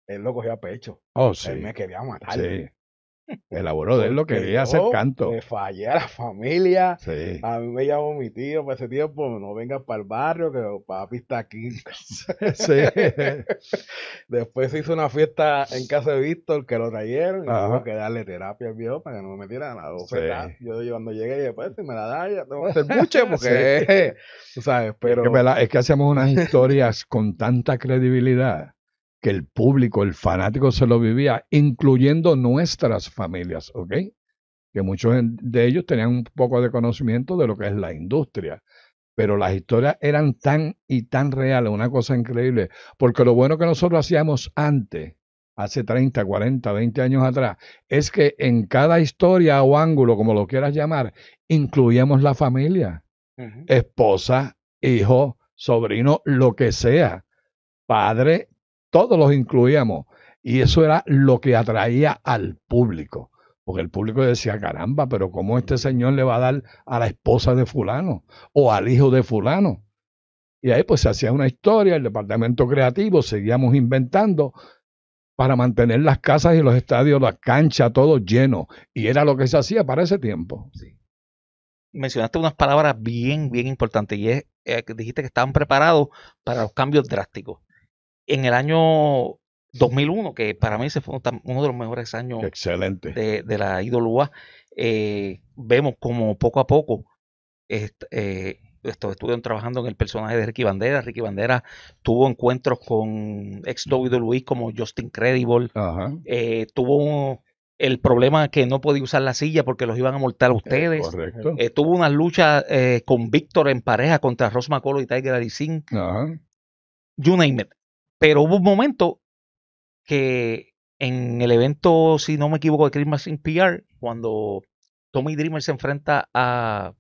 él lo cogía a pecho. Oh, sí. Él me quería matar. Sí. El abuelo de él lo quería hacer canto. Le fallé a la familia. Sí. A mí me llamó mi tío para ese tiempo, no vengas para el barrio, que papi está aquí. Sí. Después se hizo una fiesta en casa de Víctor, que lo trajeron, y tuvo que darle terapia al viejo para que no me metiera la bofetada. Sí. Yo cuando llegué, después si me la da, ya tengo que hacer buche, porque, tú sabes, pero... Es que hacemos unas historias con tanta credibilidad que el público, el fanático se lo vivía, incluyendo nuestras familias, ¿ok? Que muchos de ellos tenían un poco de conocimiento de lo que es la industria, pero las historias eran tan y tan reales, una cosa increíble, porque lo bueno que nosotros hacíamos antes, hace 30, 40, 20 años atrás, es que en cada historia o ángulo, como lo quieras llamar, incluíamos la familia, esposa, hijo, sobrino, lo que sea, padre, todos los incluíamos. Y eso era lo que atraía al público. Porque el público decía, caramba, pero ¿cómo este señor le va a dar a la esposa de fulano o al hijo de fulano? Y ahí pues se hacía una historia, el departamento creativo, seguíamos inventando para mantener las casas y los estadios, las canchas, todo lleno. Y era lo que se hacía para ese tiempo. Sí. Mencionaste unas palabras bien, bien importantes y es que dijiste que estaban preparados para los cambios drásticos. En el año 2001, que para mí ese fue uno de los mejores años excelente de la IWA, vemos como poco a poco estuvieron trabajando en el personaje de Ricky Bandera. Ricky Bandera tuvo encuentros con ex WWE como Justin Credible. Tuvo el problema que no podía usar la silla porque los iban a multar a ustedes. Correcto. Tuvo una lucha con Víctor en pareja contra Ross McCullough y Tiger Addison. You name it. Pero hubo un momento que en el evento, si no me equivoco, de Christmas in PR, cuando Tommy Dreamer se enfrenta a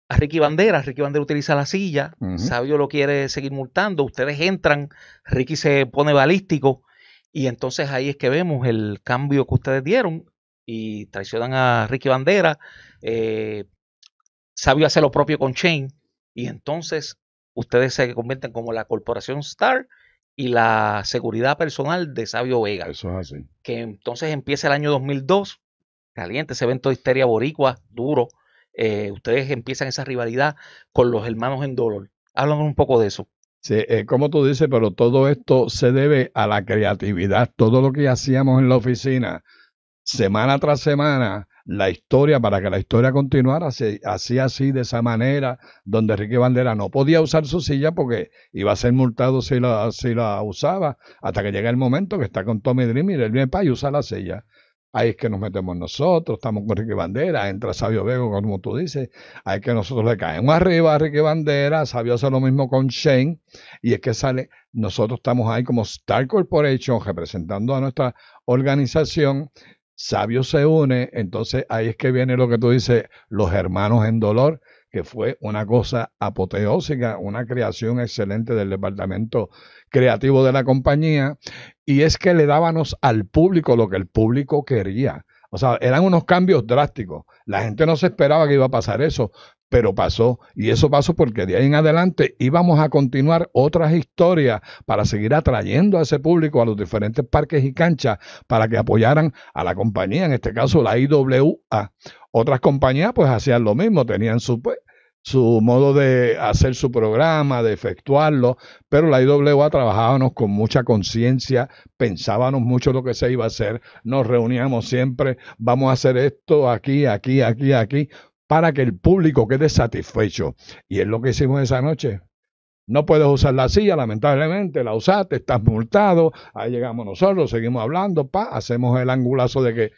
Ricky Bandera utiliza la silla, Sabio lo quiere seguir multando, ustedes entran, Ricky se pone balístico y entonces ahí es que vemos el cambio que ustedes dieron y traicionan a Ricky Bandera. Sabio hace lo propio con Shane y entonces ustedes se convierten como la corporación Star y la seguridad personal de Sabio Vega. Eso es así. Que entonces empieza el año 2002, caliente, ese evento de histeria boricua, duro. Ustedes empiezan esa rivalidad con los hermanos en dolor. Háblanos un poco de eso. Sí, como tú dices, pero todo esto se debe a la creatividad. Todo lo que hacíamos en la oficina, semana tras semana, la historia, para que la historia continuara, se hacía así, de esa manera, donde Ricky Bandera no podía usar su silla porque iba a ser multado si la usaba, hasta que llega el momento que está con Tommy Dreamer y él viene para y usa la silla. Ahí es que nos metemos nosotros, estamos con Ricky Bandera, entra Sabio Vego, como tú dices, ahí es que nosotros le caemos arriba a Ricky Bandera, Sabio hace lo mismo con Shane, y es que sale, nosotros estamos ahí como Star Corporation representando a nuestra organización. Sabio se une, entonces ahí es que viene lo que tú dices, los hermanos en dolor, que fue una cosa apoteósica, una creación excelente del departamento creativo de la compañía, y es que le dábamos al público lo que el público quería. O sea, eran unos cambios drásticos. La gente no se esperaba que iba a pasar eso, pero pasó. Y eso pasó porque de ahí en adelante íbamos a continuar otras historias para seguir atrayendo a ese público a los diferentes parques y canchas para que apoyaran a la compañía, en este caso la IWA. Otras compañías pues hacían lo mismo, tenían su modo de hacer su programa, de efectuarlo, pero la IWA trabajábamos con mucha conciencia, pensábamos mucho lo que se iba a hacer, nos reuníamos siempre, vamos a hacer esto aquí, aquí, aquí, aquí, para que el público quede satisfecho. Y es lo que hicimos esa noche. No puedes usar la silla, lamentablemente, la usaste, estás multado, ahí llegamos nosotros, seguimos hablando, hacemos el angulazo de que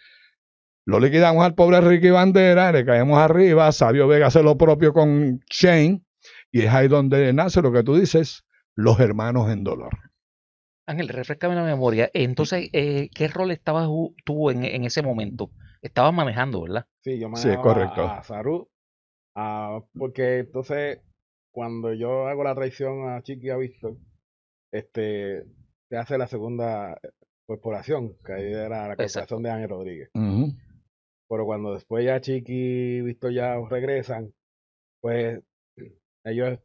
lo liquidamos al pobre Ricky Bandera, le caemos arriba, Sabio Vega hace lo propio con Shane, y es ahí donde nace lo que tú dices, los hermanos en dolor. Ángel, refrescame la memoria. Entonces, ¿qué rol estabas tú en ese momento? Estabas manejando, ¿verdad? Sí, yo Sí, es manejaba correcto. a Saru, porque entonces cuando yo hago la traición a Chiqui y a Víctor, se hace la segunda corporación, que ahí era la corporación Exacto. de Ángel Rodríguez. Ujú. Pero cuando después ya Chiqui y Víctor ya regresan, pues ellos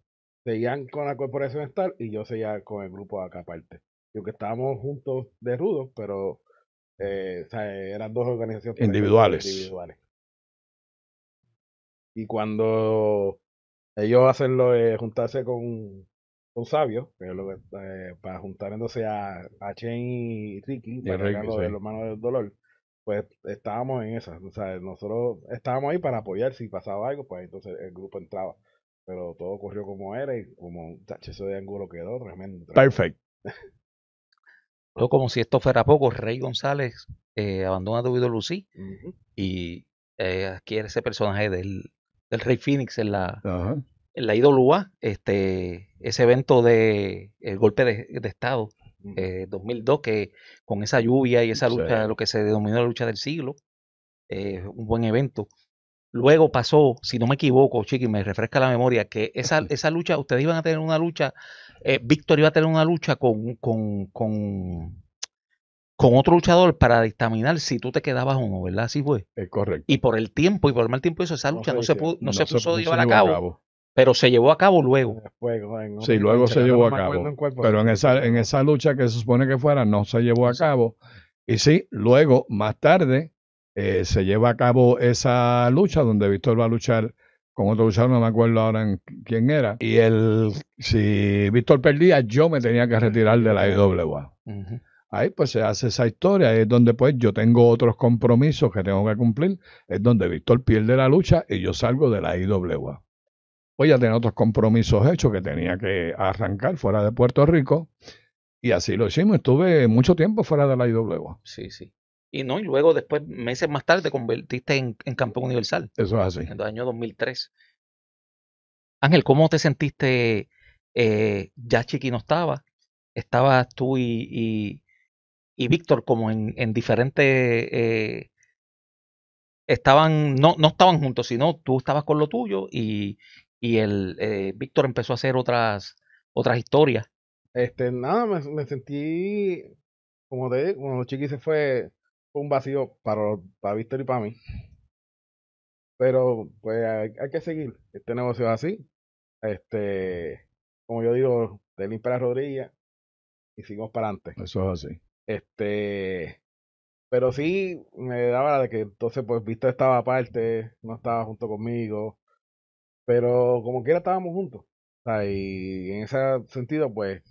seguían con la corporación Star y yo seguía con el grupo acá aparte. Y aunque estábamos juntos de rudos, pero o sea, eran dos organizaciones totalmente Individuales. individuales. Y cuando ellos hacen lo de juntarse con Sabio, que es lo que, para juntar entonces a Chen y Ricky, Y para que hagan Ricky, lo de sí. los manos del dolor, pues estábamos en esa. O sea, nosotros estábamos ahí para apoyar. Si pasaba algo, pues entonces el grupo entraba. Pero todo ocurrió como era y como tacho, eso de ángulo quedó tremendo, tremendo. Perfect. Yo, como si esto fuera poco, Rey González abandona WWE Ujú. y adquiere ese personaje del Rey Phoenix Ajá. en la IWA, ese evento de el golpe de Estado Ujú. 2002, que con esa lluvia y esa Sí. lucha, lo que se denominó la lucha del siglo, un buen evento. Luego pasó, si no me equivoco, Chiqui, me refresca la memoria, que esa lucha, ustedes iban a tener una lucha, Víctor iba a tener una lucha con otro luchador para dictaminar si tú te quedabas o no, ¿verdad? Así fue. Es Y correcto. por el tiempo y por el mal tiempo eso, esa No lucha se hizo. no No se se, puso a no se llevar a llevó a cabo, cabo. pero se llevó a cabo luego. Después, en Sí, otra luego cancha, se que ahora llevó no a me acuerdo cabo. en cuál, pero Pero sí, se en llevó. esa lucha que se supone que fuera, no se llevó a No sé. cabo. Y sí, luego, más tarde, se lleva a cabo esa lucha donde Víctor va a luchar con otro luchador, no me acuerdo ahora quién era. Y si Víctor perdía, yo me tenía que retirar Yo de me la tenía que ir. IWA. Ujú. Ahí pues se hace esa historia, es donde pues yo tengo otros compromisos que tengo que cumplir, es donde Víctor pierde la lucha y yo salgo de la IWA. Pues ya tenía otros compromisos hechos que tenía que arrancar fuera de Puerto Rico y así lo hicimos. Estuve mucho tiempo fuera de la IWA. Sí, sí. Y no, y luego después, meses más tarde, te convertiste en campeón universal Eso es así. en el año 2003. Ángel, ¿cómo te sentiste? Ya Chiqui no estaba, estabas tú y Víctor como en diferentes, no estaban juntos, sino tú estabas con lo tuyo y el Víctor empezó a hacer otras historias. Nada, me sentí, como te digo, cuando Chiqui se fue un vacío para Víctor y para mí. Pero pues hay que seguir. Este negocio es así. Como yo digo, de limpiar las rodillas y seguimos para adelante. Eso es así. Pero sí me daba la de que entonces pues Víctor estaba aparte, no estaba junto conmigo, pero como quiera estábamos juntos. sea, y en ese sentido, pues,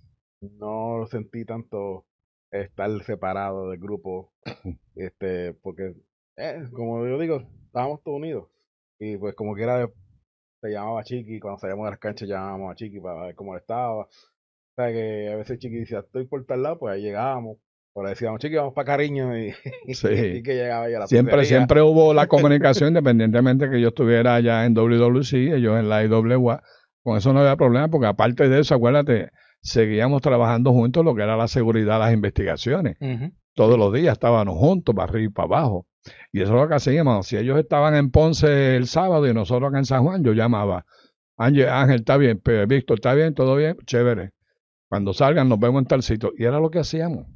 no sentí tanto estar separado del grupo, porque, como yo digo, estábamos todos unidos. Y pues como quiera, se llamaba Chiqui, cuando salíamos de las canchas llamábamos a Chiqui para ver cómo le estaba. O sea, que a veces Chiqui decía, estoy por tal lado, pues ahí llegábamos. O le decíamos, Chiqui, vamos para Cariño, y, Sí. y que llegaba ahí a la Siempre, pizzería. siempre hubo la comunicación, independientemente que yo estuviera allá en WWC, ellos en la IWA. Con eso no había problema, porque aparte de eso, acuérdate, seguíamos trabajando juntos lo que era la seguridad, las investigaciones. Todos los días estábamos juntos, para arriba y para abajo. Y eso es lo que hacíamos. Si ellos estaban en Ponce el sábado y nosotros acá en San Juan, yo llamaba. Ángel, está bien, pero Víctor, está bien, todo bien, chévere. Cuando salgan nos vemos en tal sitio. Y era lo que hacíamos.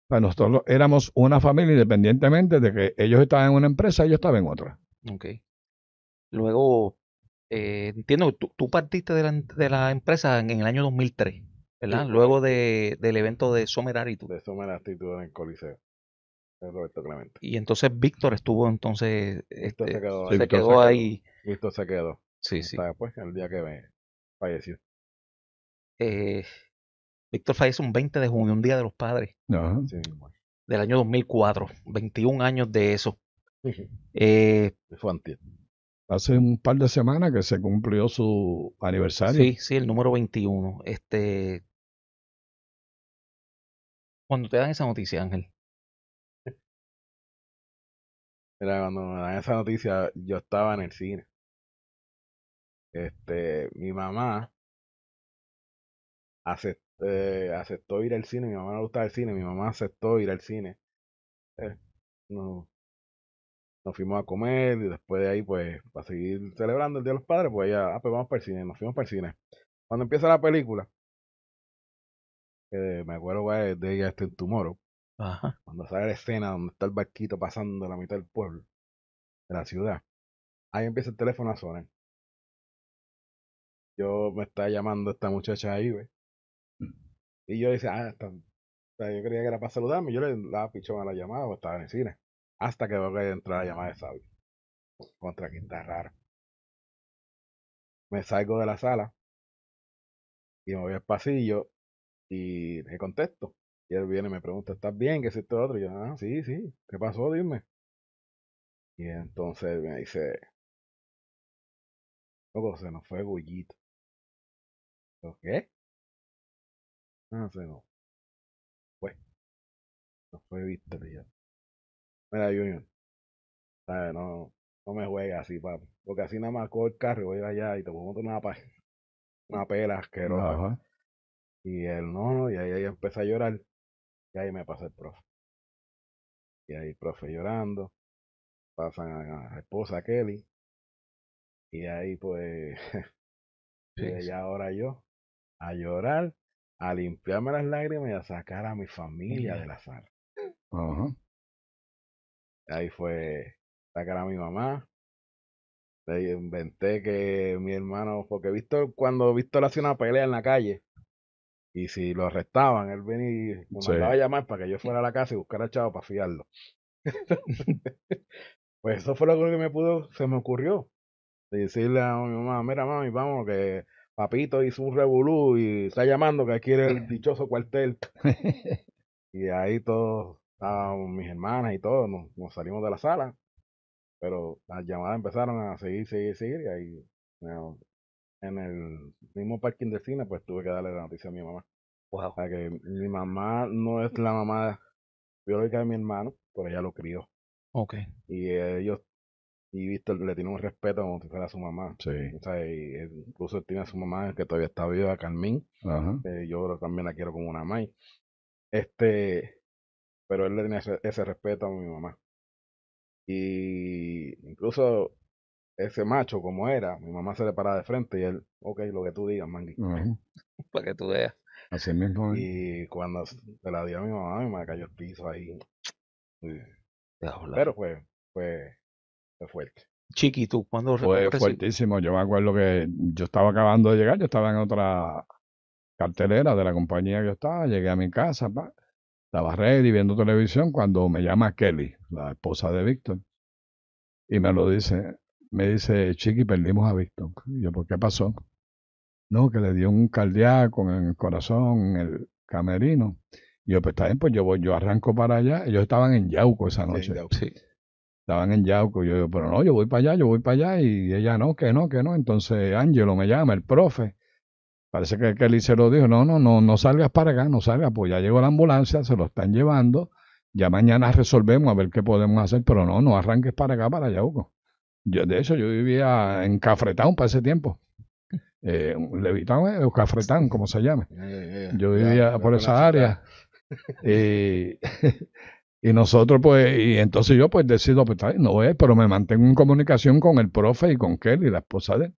Para nosotros éramos una familia independientemente de que ellos estaban en una empresa y yo estaba en otra. Ok. Luego, entiendo que tú partiste de la empresa en el año 2003, ¿verdad? Sí, Luego del evento de Summer Attitude. de eso me la actitud en el Coliseo, de Roberto Clemente. Y entonces Víctor estuvo entonces, Víctor se quedó Sí, ahí. se Víctor quedó ahí. Víctor se quedó. Sí, sí. Hasta después, el día que me falleció. Víctor fallece un 20 de junio, un día de los padres, Ajá. Sí, mismo. del año 2004, 21 años de eso. Fue antier. Hace un par de semanas que se cumplió su aniversario. Sí, sí, el número 21. Cuando te dan esa noticia, Ángel. Mira, cuando me dan esa noticia, yo estaba en el cine. Mi mamá aceptó ir al cine. Mi mamá no le gustaba el cine. Mi mamá aceptó ir al cine. Eh, no, nos fuimos a comer y después de ahí, pues, para seguir celebrando el Día de los Padres, pues ya, pues vamos para el cine. Nos fuimos para el cine. Cuando empieza la película, me acuerdo de ella en Tomorrow, Ajá. cuando sale la escena donde está el barquito pasando la mitad del pueblo, de la ciudad, ahí empieza el teléfono a sonar. Yo me estaba llamando esta muchacha ahí, ¿ves? Y yo decía, o sea, yo creía que era para saludarme. Yo le daba pichón a la llamada o estaba en el cine. Hasta que veo que entra la llamada de Sabi. Contra que está raro. Me salgo de la sala y me voy al pasillo y le contesto. Y él viene y me pregunta, ¿estás bien? ¿Qué es esto otro? Y yo, sí, sí. ¿Qué pasó? Dime. Y entonces me dice, loco, se nos fue Gullito. Yo, ¿qué? No, se nos fue. Nos fue Víctor. Y yo, mira, Junior, ¿sabes? No me juegues así, papi. Porque así nada más cojo el carro y voy allá y te pongo una pela asquerosa. Ajá. Y él no, y ahí empecé a llorar. Y ahí me pasa el profe. Y ahí el profe llorando. Pasan a la esposa Kelly. Y ahí pues, Sí, y sí. ahora yo, a llorar, a limpiarme las lágrimas y a sacar a mi familia de la sala. Ajá. Ahí fue sacar a mi mamá. Le inventé que mi hermano, porque cuando Víctor hacía una pelea en la calle, y si lo arrestaban, él venía y me Sí. mandaba a llamar para que yo fuera a la casa y buscara al chavo para fiarlo. Pues eso fue lo que se me ocurrió. De decirle a mi mamá, mira mami, vamos, que papito hizo un revolú y está llamando que quiere el dichoso cuartel. Y ahí todos, estábamos mis hermanas y todos, nos salimos de la sala. Pero las llamadas empezaron a seguir, y ahí, en el mismo parking del cine, pues tuve que darle la noticia a mi mamá. Wow. O sea que mi mamá no es la mamá biológica de mi hermano, pero ella lo crió. Ok. Y Víctor le tiene un respeto como si fuera su mamá. Sí. O sea, incluso tiene a su mamá que todavía está viva, Carmín. Ajá. Yo también la quiero como una mamá. Pero él le tiene ese respeto a mi mamá. Y incluso ese macho como era, mi mamá se le paraba de frente y él, ok, lo que tú digas, Mangui. Ajá. Para que tú veas. Así mismo. Y cuando se la dio a mi mamá me cayó el piso ahí. Diablo. Pero fue fuerte. Chiqui, ¿tú cuándo Fue fuertísimo. Yo me acuerdo que yo estaba acabando de llegar, yo estaba en otra cartelera de la compañía que yo estaba, llegué a mi casa, estaba ready viendo televisión cuando me llama Kelly, la esposa de Víctor, y me dice, Chiqui, perdimos a Víctor. Y yo, ¿por qué pasó? No, que le dio un cardíaco en el corazón, en el camerino. Y yo, pues está bien, pues yo arranco para allá. Ellos estaban en Yauco esa noche. Sí. Estaban en Yauco. Yo digo, pero no, yo voy para allá. Y ella, no, que no, que no. Entonces Ángelo me llama, el profe. Parece que Kelly se lo dijo, no salgas para acá, no salgas, pues ya llegó la ambulancia, se lo están llevando. Ya mañana resolvemos a ver qué podemos hacer, pero no arranques para acá, para Yauco. De hecho, yo vivía en Cafretán para ese tiempo. Levitown o Cafretán, como se llame. Yo vivía por esa área. Y nosotros, pues, y entonces yo, pues, decido, pues, no voy, pero me mantengo en comunicación con el profe y con Kelly, la esposa de él,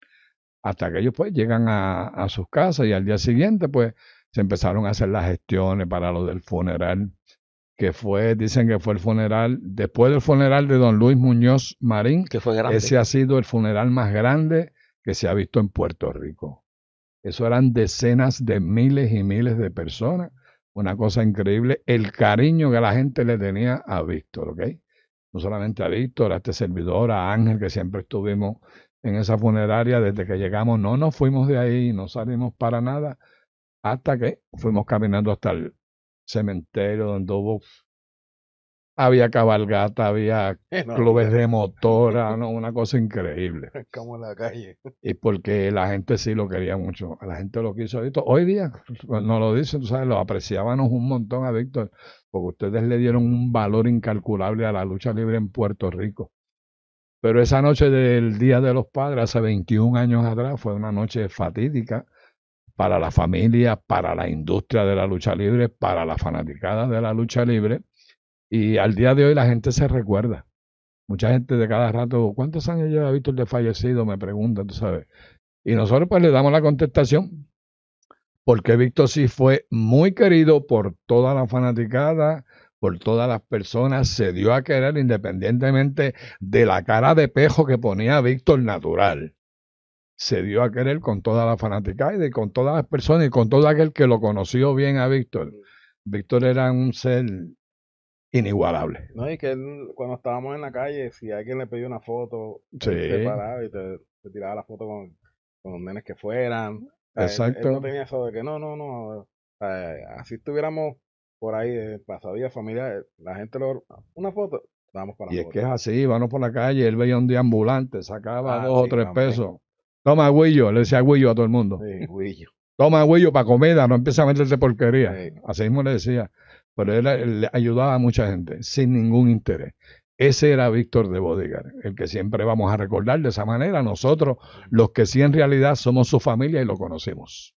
hasta que ellos, pues, llegan a sus casas y al día siguiente, pues, se empezaron a hacer las gestiones para lo del funeral, dicen que fue el funeral, después del funeral de don Luis Muñoz Marín, que fue grande. Ese ha sido el funeral más grande que se ha visto en Puerto Rico. Eso eran decenas de miles y miles de personas. Una cosa increíble, el cariño que la gente le tenía a Víctor, ¿ok? No solamente a Víctor, a este servidor, a Ángel, que siempre estuvimos en esa funeraria desde que llegamos. No nos fuimos de ahí, no salimos para nada, hasta que fuimos caminando hasta el cementerio donde había cabalgata, había clubes de motora, ¿no? Una cosa increíble. Como en la calle. Y porque la gente sí lo quería mucho, la gente lo quiso. Hoy día, nos lo dicen, tú sabes, lo apreciábamos un montón a Víctor, porque ustedes le dieron un valor incalculable a la lucha libre en Puerto Rico. Pero esa noche del Día de los Padres, hace 21 años atrás, fue una noche fatídica para la familia, para la industria de la lucha libre, para la fanaticada de la lucha libre. Y al día de hoy la gente se recuerda. Mucha gente de cada rato, ¿cuántos años lleva Víctor de fallecido? Me preguntan, tú sabes. Y nosotros pues le damos la contestación, porque Víctor sí fue muy querido por toda la fanaticada, por todas las personas, se dio a querer independientemente de la cara de pejo que ponía Víctor natural. Se dio a querer con toda la fanaticada y con todas las personas y con todo aquel que lo conoció bien a Víctor. Víctor era un ser inigualable. No, y que cuando estábamos en la calle, si alguien le pedía una foto, Sí. él se paraba y te tiraba la foto con los nenes que fueran. O sea, Exacto. él no tenía eso de que no. O sea, así estuviéramos por ahí, pasadía familiar, la gente una foto, vamos para la Y es foto. que es así, vamos por la calle, él veía un deambulante, sacaba 2 o 3 también. pesos. Toma Guillo, le decía Guillo a todo el mundo. Sí, Guillo. Toma Guillo para comida, no empieza a meterte porquería. Así mismo le decía. Pero él ayudaba a mucha gente, sin ningún interés. Ese era Víctor de Bodyguard, el que siempre vamos a recordar de esa manera, nosotros, los que sí en realidad somos su familia y lo conocimos.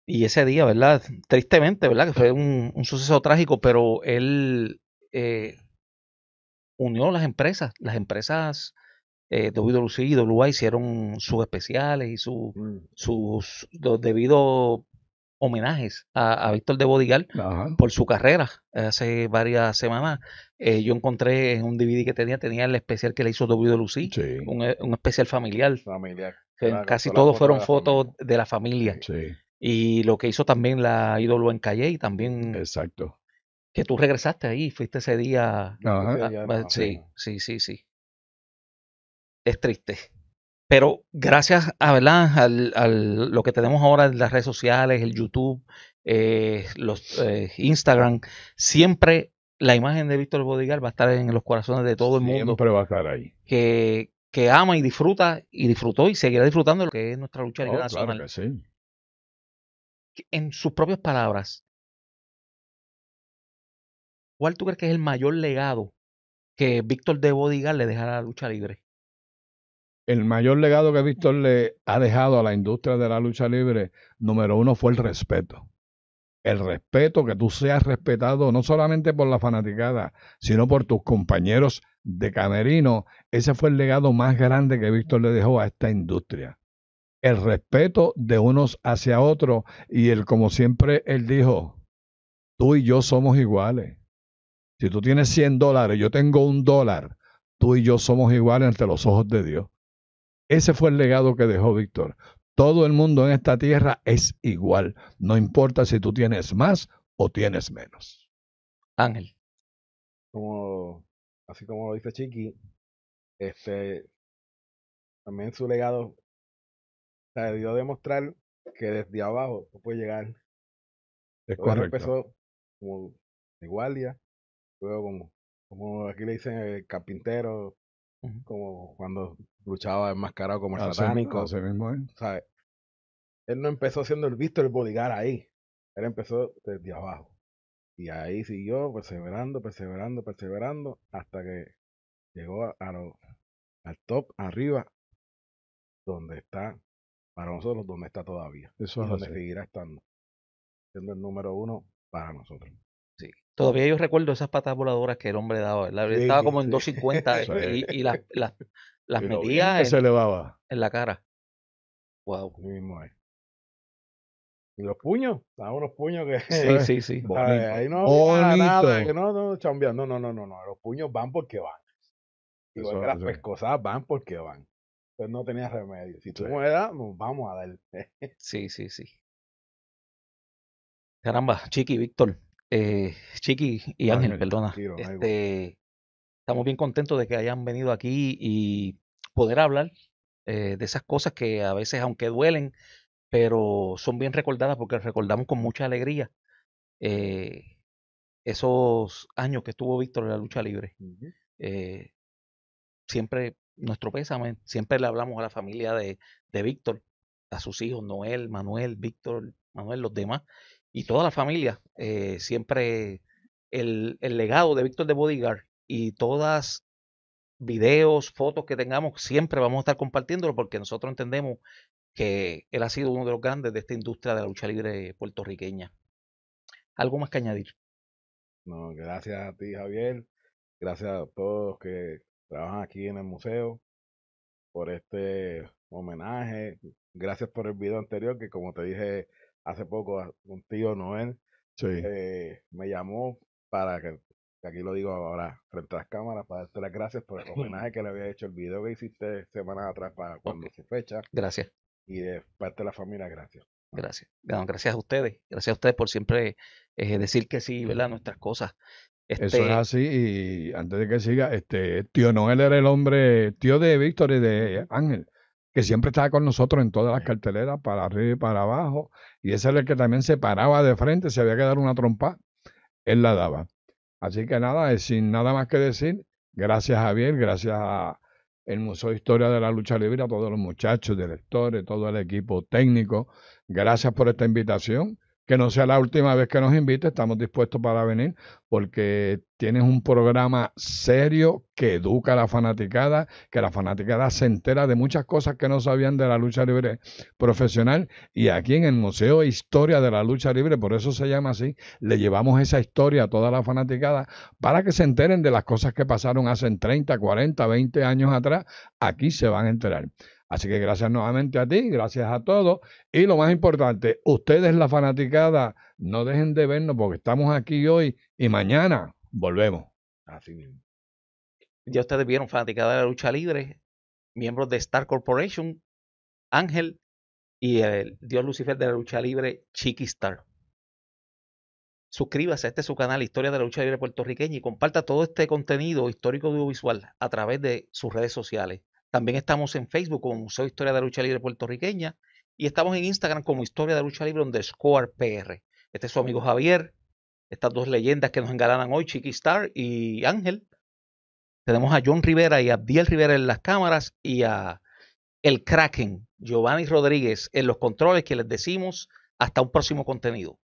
Y ese día, ¿verdad? Tristemente, ¿verdad? Que fue un suceso trágico, pero él unió las empresas. Las empresas WWC y WA hicieron sus especiales y sus los debidos homenajes a Víctor de Bodyguard por su carrera. Hace varias semanas yo encontré en un DVD que tenía el especial que le hizo WWC, Sí. un especial familiar. Claro, Casi todos fueron fotos de la familia. Sí. Y lo que hizo también la ídolo en Calle y también exacto. Que tú regresaste ahí, fuiste ese día. Sí. Es triste. Pero gracias a, ¿verdad? Lo que tenemos ahora en las redes sociales, el YouTube, los Instagram, siempre la imagen de Víctor Bodyguard va a estar en los corazones de todo el mundo. Siempre va a estar ahí. Que ama y disfruta, y disfrutó y seguirá disfrutando de lo que es nuestra lucha libre nacional. Claro que sí. En sus propias palabras, ¿cuál tú crees que es el mayor legado que Víctor de Bodyguard le deja a la lucha libre? El mayor legado que Víctor le ha dejado a la industria de la lucha libre, número 1, fue el respeto. El respeto, que tú seas respetado no solamente por la fanaticada, sino por tus compañeros de camerino. Ese fue el legado más grande que Víctor le dejó a esta industria. El respeto de unos hacia otros y como siempre él dijo, tú y yo somos iguales. Si tú tienes $100, yo tengo $1, tú y yo somos iguales ante los ojos de Dios. Ese fue el legado que dejó Víctor. Todo el mundo en esta tierra es igual. No importa si tú tienes más o tienes menos. Ángel. Así como lo dice Chiqui, también su legado sea, debió demostrar que desde abajo tú puedes llegar. Es Luego correcto. empezó como de guardia, luego como aquí le dicen el carpintero, como cuando luchaba enmascarado como el satánico. Así mismo es. ¿Sabes? Él no empezó siendo el Víctor Bodyguard ahí. Él empezó desde abajo. Y ahí siguió perseverando, hasta que llegó al top, arriba, donde está, para nosotros, donde está todavía. Eso Y es donde así. seguirá estando, siendo el número 1 para nosotros. Sí. Todavía yo recuerdo esas patas voladoras que el hombre daba, ¿verdad? Él Sí, estaba como en sí. 250 Sí. y las Y lo bien metía que se elevaba. en la cara. Wow. Así mismo es. Y los puños, daban unos puños que Sí, sí, sí. Bonito. ahí no había nada, Bonito. que no, chambeando. No. Los puños van porque van. Igual que las Eso. pescosadas van porque van. Entonces no tenía remedio. Si tú Sí. me das, nos vamos a dar. Sí, sí, sí. Caramba, Chiqui, Víctor, Chiqui y Ángel, Ángel, perdona. tranquilo, no hay guay. Estamos bien contentos de que hayan venido aquí y poder hablar de esas cosas que a veces, aunque duelen, pero son bien recordadas porque recordamos con mucha alegría esos años que estuvo Víctor en la lucha libre. Ujú. Siempre nuestro pésame, siempre le hablamos a la familia de Víctor, a sus hijos, Noel, Manuel, Víctor, Manuel, los demás, y toda la familia. Siempre el legado de Víctor de Bodyguard y todas videos, fotos que tengamos, siempre vamos a estar compartiéndolo porque nosotros entendemos que él ha sido uno de los grandes de esta industria de la lucha libre puertorriqueña. ¿Algo más que añadir? No, gracias a ti, Javier. Gracias a todos los que trabajan aquí en el museo por este homenaje. Gracias por el video anterior que, como te dije hace poco, un tío Noel Sí. me llamó para que aquí lo digo ahora frente a las cámaras, para darte las gracias por el homenaje que le había hecho el video que hiciste semanas atrás para cuando su fecha. Gracias. Y de parte de la familia, gracias. Gracias. No, gracias a ustedes. Gracias a ustedes por siempre decir que sí, ¿verdad? Nuestras cosas. Eso es así. Y antes de que siga, tío Noel era el hombre, tío de Víctor y de Ángel, que siempre estaba con nosotros en todas las carteleras, para arriba y para abajo. Y ese era el que también se paraba de frente, si había que dar una trompa, él la daba. Así que nada, sin nada más que decir, gracias Javier, gracias a el Museo de Historia de la Lucha Libre, a todos los muchachos, directores, todo el equipo técnico. Gracias por esta invitación. Que no sea la última vez que nos invite, estamos dispuestos para venir porque tienes un programa serio que educa a la fanaticada, que la fanaticada se entera de muchas cosas que no sabían de la lucha libre profesional. Y aquí en el Museo de Historia de la Lucha Libre, por eso se llama así, le llevamos esa historia a toda la fanaticada para que se enteren de las cosas que pasaron hace 30, 40, 20 años atrás. Aquí se van a enterar. Así que gracias nuevamente a ti, gracias a todos. Y lo más importante, ustedes la fanaticada, no dejen de vernos porque estamos aquí hoy y mañana volvemos. Así mismo. Ya ustedes vieron fanaticada de la lucha libre, miembros de Star Corporation, Ángel y el dios Lucifer de la lucha libre, Chiqui Star. Suscríbase a este su canal Historia de la Lucha Libre Puertorriqueña y comparta todo este contenido histórico audiovisual a través de sus redes sociales. También estamos en Facebook como Museo de Historia de la Lucha Libre Puertorriqueña y estamos en Instagram como Historia de la Lucha Libre _PR. Este es su amigo Javier, estas dos leyendas que nos engalanan hoy, Chiqui Star y Ángel. Tenemos a John Rivera y a Abdiel Rivera en las cámaras y a el Kraken, Giovanni Rodríguez en los controles, que les decimos hasta un próximo contenido.